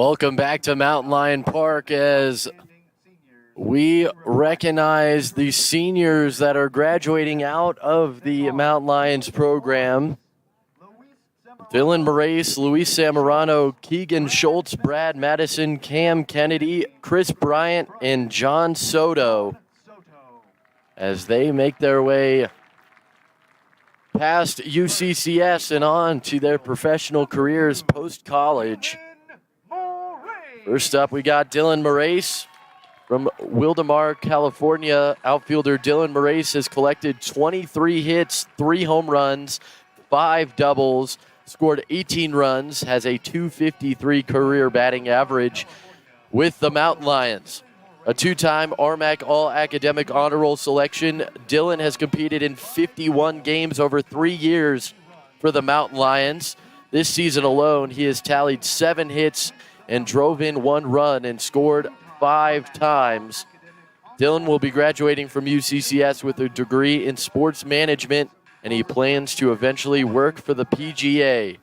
Welcome back to Mountain Lion Park as we recognize the seniors that are graduating out of the Mountain Lions program. Dylan Morace, Luis Samorano, Keegan Schultz, Brad Madison, Cam Kennedy, Chris Bryant, and John Soto as they make their way past UCCS and on to their professional careers post-college. First up, we got Dylan Morace from Wildemar, California. Outfielder Dylan Morace has collected 23 hits, 3 home runs, 5 doubles, scored 18 runs, has a .253 career batting average with the Mountain Lions. A 2-time RMAC All-Academic Honor Roll selection, Dylan has competed in 51 games over 3 years for the Mountain Lions. This season alone, he has tallied 7 hits and drove in 1 run and scored 5 times. Dylan will be graduating from UCCS with a degree in sports management, and he plans to eventually work for the PGA.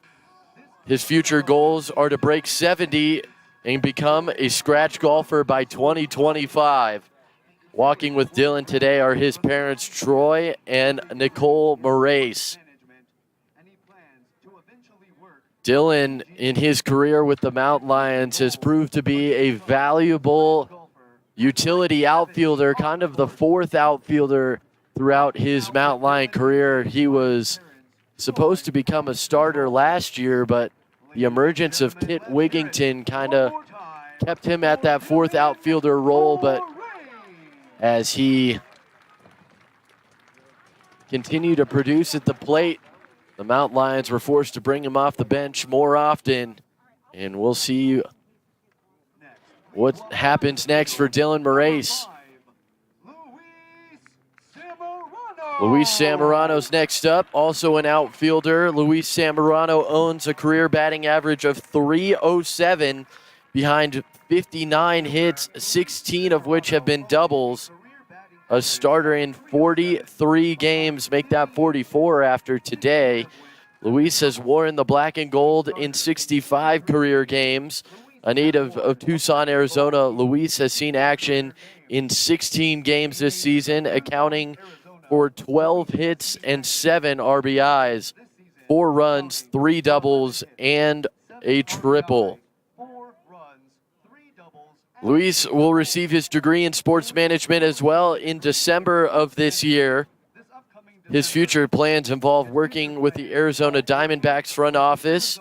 His future goals are to break 70 and become a scratch golfer by 2025. Walking with Dylan today are his parents, Troy and Nicole Morace. Dylan, in his career with the Mountain Lions, has proved to be a valuable utility outfielder, kind of the 4th outfielder throughout his Mountain Lion career. He was supposed to become a starter last year, but the emergence of Kit Wigington kind of kept him at that 4th outfielder role, but as he continued to produce at the plate, the Mountain Lions were forced to bring him off the bench more often, and we'll see what happens next for Dylan Morace. Luis Samorano's next up, also an outfielder. Luis Samorano owns a career batting average of .307 behind 59 hits, 16 of which have been doubles. A starter in 43 games, make that 44 after today. Luis has worn the black and gold in 65 career games. A native of Tucson, Arizona, Luis has seen action in 16 games this season, accounting for 12 hits and 7 RBIs, 4 runs, 3 doubles, and a triple. Luis will receive his degree in sports management as well in December of this year. His future plans involve working with the Arizona Diamondbacks front office.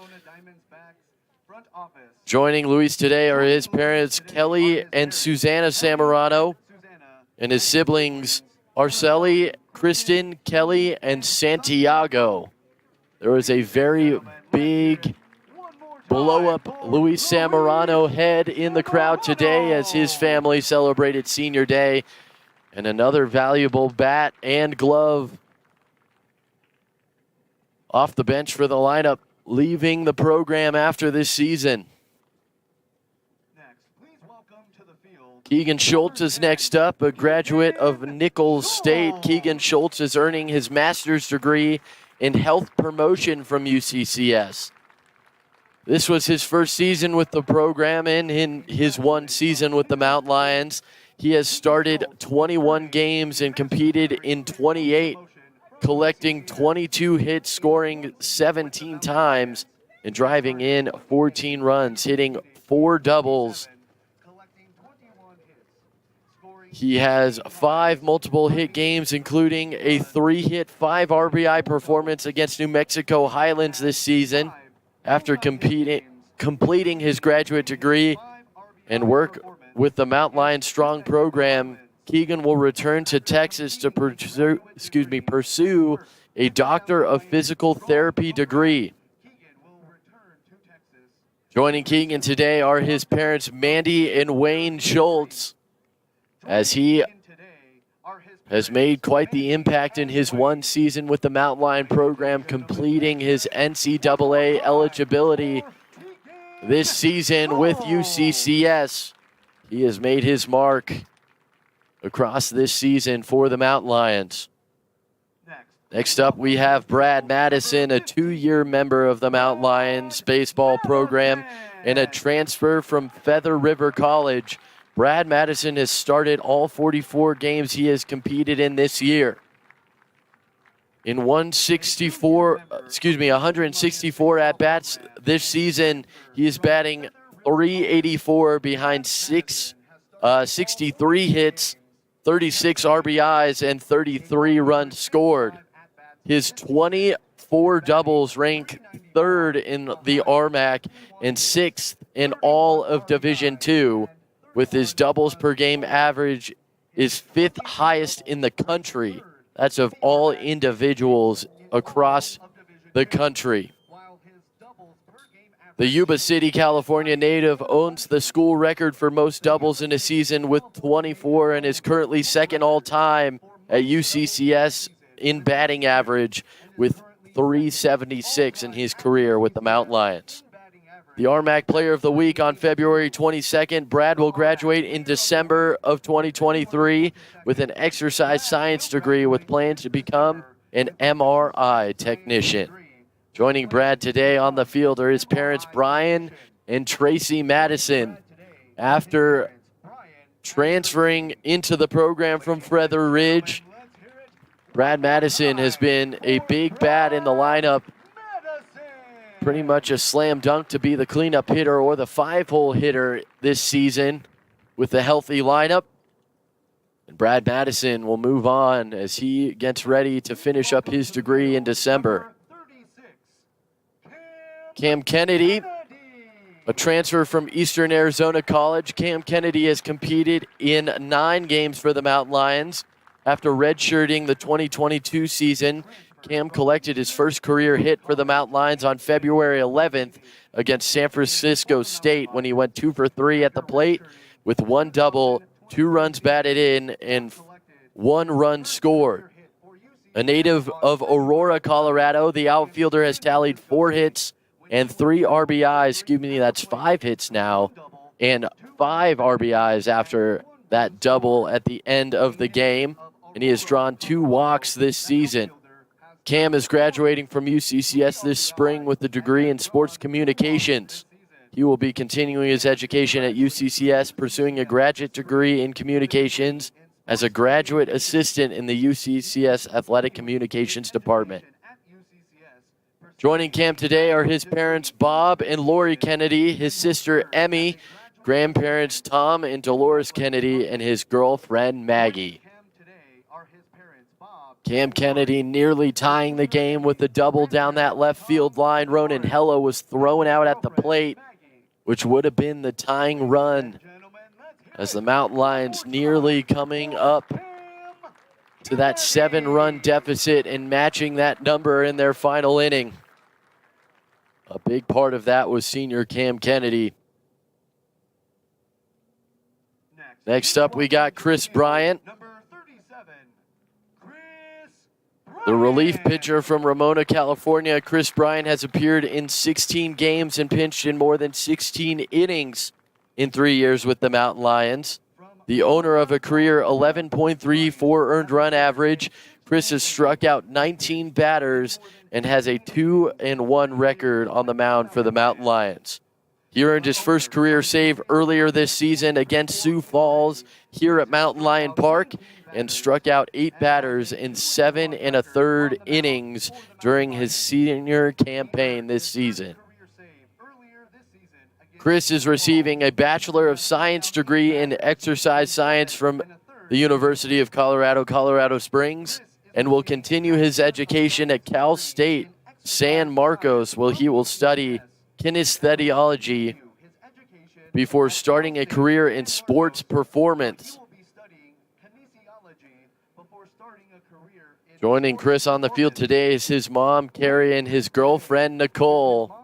Joining Luis today are his parents, Kelly and Susanna Samorano, and his siblings, Arceli, Kristen, Kelly, and Santiago. There was a very big blow-up Luis Samorano head in the crowd today as his family celebrated senior day. And another valuable bat and glove off the bench for the lineup, leaving the program after this season. Keegan Schultz is next up, a graduate of Nichols State. Keegan Schultz is earning his master's degree in health promotion from UCCS. This was his first season with the program, and in his 1 season with the Mountain Lions, he has started 21 games and competed in 28, collecting 22 hits, scoring 17 times, and driving in 14 runs, hitting 4 doubles. He has 5 multiple hit games, including a 3-hit, 5 RBI performance against New Mexico Highlands this season. After completing his graduate degree and work with the Mountain Lions Strong program, Keegan will return to Texas to pursue a Doctor of Physical Therapy degree. Joining Keegan today are his parents, Mandy and Wayne Schultz, as he has made quite the impact in his 1 season with the Mountain Lion program, completing his NCAA eligibility this season with UCCS. He has made his mark across this season for the Mountain Lions.
Next,
Next up, we have Brad Madison, a 2-year member of the Mount Lions baseball program and a transfer from Feather River College. Brad Madison has started all 44 games he has competed in this year. In 164 at-bats this season, he is batting .384 behind 63 hits, 36 RBIs, and 33 runs scored. His 24 doubles rank 3rd in the RMAC and 6th in all of Division II, with his doubles per game average is 5th highest in the country. That's of all individuals across the country. The Yuba City, California native owns the school record for most doubles in a season with 24 and is currently second all-time at UCCS in batting average with .376 in his career with the Mount Lions. The RMAC Player of the Week on February 22nd. Brad will graduate in December of 2023 with an exercise science degree with plans to become an MRI technician. Joining Brad today on the field are his parents, Brian and Tracy Madison. After transferring into the program from Feather Ridge, Brad Madison has been a big bat in the lineup. Pretty much a slam dunk to be the cleanup hitter or the 5-hole hitter this season with a healthy lineup. And Brad Madison will move on as he gets ready to finish up his degree in December. Cam Kennedy, a transfer from Eastern Arizona College. Cam Kennedy has competed in 9 games for the Mountain Lions. After redshirting the 2022 season, Cam collected his first career hit for the Mountain Lions on February 11th against San Francisco State when he went 2 for 3 at the plate with 1 double, 2 runs batted in, and 1 run scored. A native of Aurora, Colorado, the outfielder has tallied 4 hits and 3 RBIs. That's 5 hits now and 5 RBIs after that double at the end of the game. And he has drawn 2 walks this season. Cam is graduating from UCCS this spring with a degree in sports communications. He will be continuing his education at UCCS, pursuing a graduate degree in communications as a graduate assistant in the UCCS Athletic Communications Department. Joining Cam today are his parents, Bob and Lori Kennedy, his sister, Emmy, grandparents, Tom and Dolores Kennedy, and his girlfriend, Maggie. Cam Kennedy nearly tying the game with the double down that left field line. Ronan Hello was thrown out at the plate, which would have been the tying run, as the Mountain Lions nearly coming up to that 7-run deficit and matching that number in their final inning. A big part of that was senior Cam Kennedy. Next up, we got Chris Bryant, the relief pitcher from Ramona, California. Chris Bryant has appeared in 16 games and pitched in more than 16 innings in 3 years with the Mountain Lions. The owner of a career 11.34 earned run average, Chris has struck out 19 batters and has a 2-1 record on the mound for the Mountain Lions. He earned his first career save earlier this season against Sioux Falls here at Mountain Lion Park and struck out 8 batters in 7 1/3 innings during his senior campaign this season. Chris is receiving a Bachelor of Science degree in exercise science from the University of Colorado, Colorado Springs, and will continue his education at Cal State San Marcos, where he will study kinesthesiology before starting a career in sports performance. Joining Chris on the field today is his mom, Carrie, and his girlfriend, Nicole.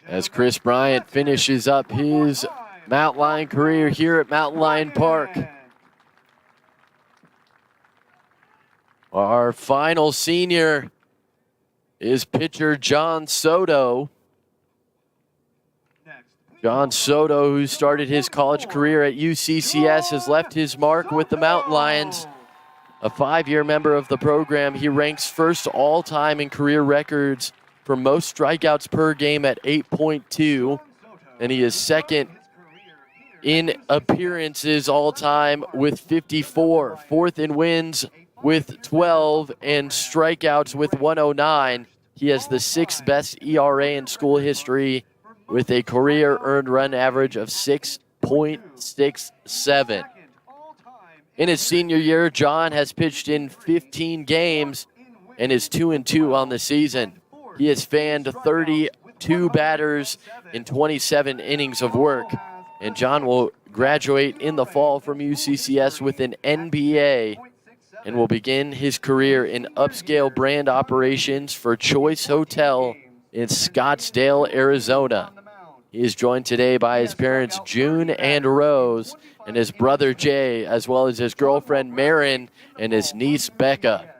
As Chris Bryant finishes up his Mountain Lion career here at Mountain Lion Park. Our final senior is pitcher John Soto. John Soto, who started his college career at UCCS, has left his mark with the Mountain Lions. A 5-year member of the program, he ranks first all-time in career records for most strikeouts per game at 8.2, and he is second in appearances all-time with 54, fourth in wins with 12, and strikeouts with 109. He has the 6th best ERA in school history with a career earned run average of 6.67. In his senior year, John has pitched in 15 games and is 2-2 on the season. He has fanned 32 batters in 27 innings of work. And John will graduate in the fall from UCCS with an MBA and will begin his career in upscale brand operations for Choice Hotel in Scottsdale, Arizona. He is joined today by his parents, June and Rose, and his brother, Jay, as well as his girlfriend, Marin, and his niece, Becca.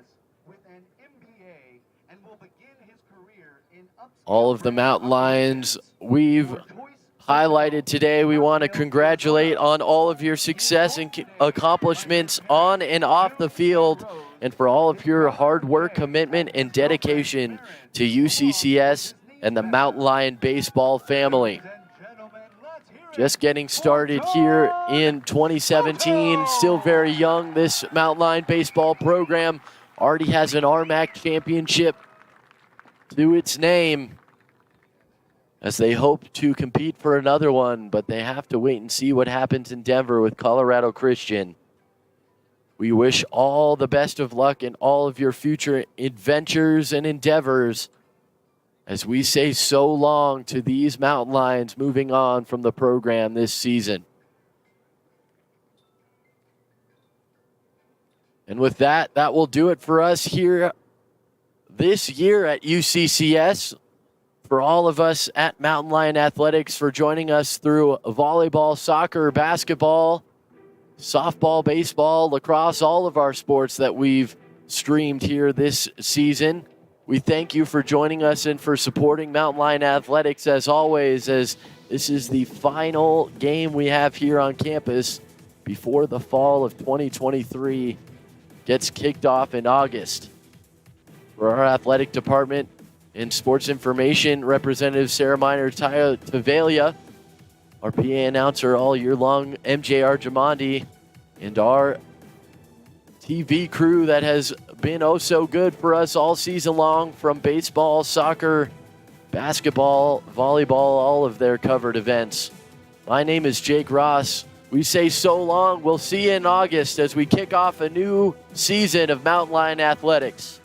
All of the Mountain Lions we've highlighted today, we want to congratulate on all of your success and accomplishments on and off the field, and for all of your hard work, commitment, and dedication to UCCS and the Mountain Lion baseball family. Just getting started here in 2017, still very young. This Mountain Lion baseball program already has an RMAC championship to its name, as they hope to compete for another one, but they have to wait and see what happens in Denver with Colorado Christian. We wish all the best of luck in all of your future adventures and endeavors, as we say so long to these Mountain Lions moving on from the program this season. And with that, that will do it for us here this year at UCCS. For all of us at Mountain Lion Athletics, for joining us through volleyball, soccer, basketball, softball, baseball, lacrosse, all of our sports that we've streamed here this season. We thank you for joining us and for supporting Mountain Lion Athletics as always, as this is the final game we have here on campus before the fall of 2023 gets kicked off in August. For our athletic department and sports information, Representative Sarah Minor Tavalia, our PA announcer all year long, MJ Arjamandi, and our TV crew that has been oh so good for us all season long, from baseball, soccer, basketball, volleyball, all of their covered events. My name is Jake Ross. We say so long. We'll see you in August as we kick off a new season of Mountain Lion Athletics.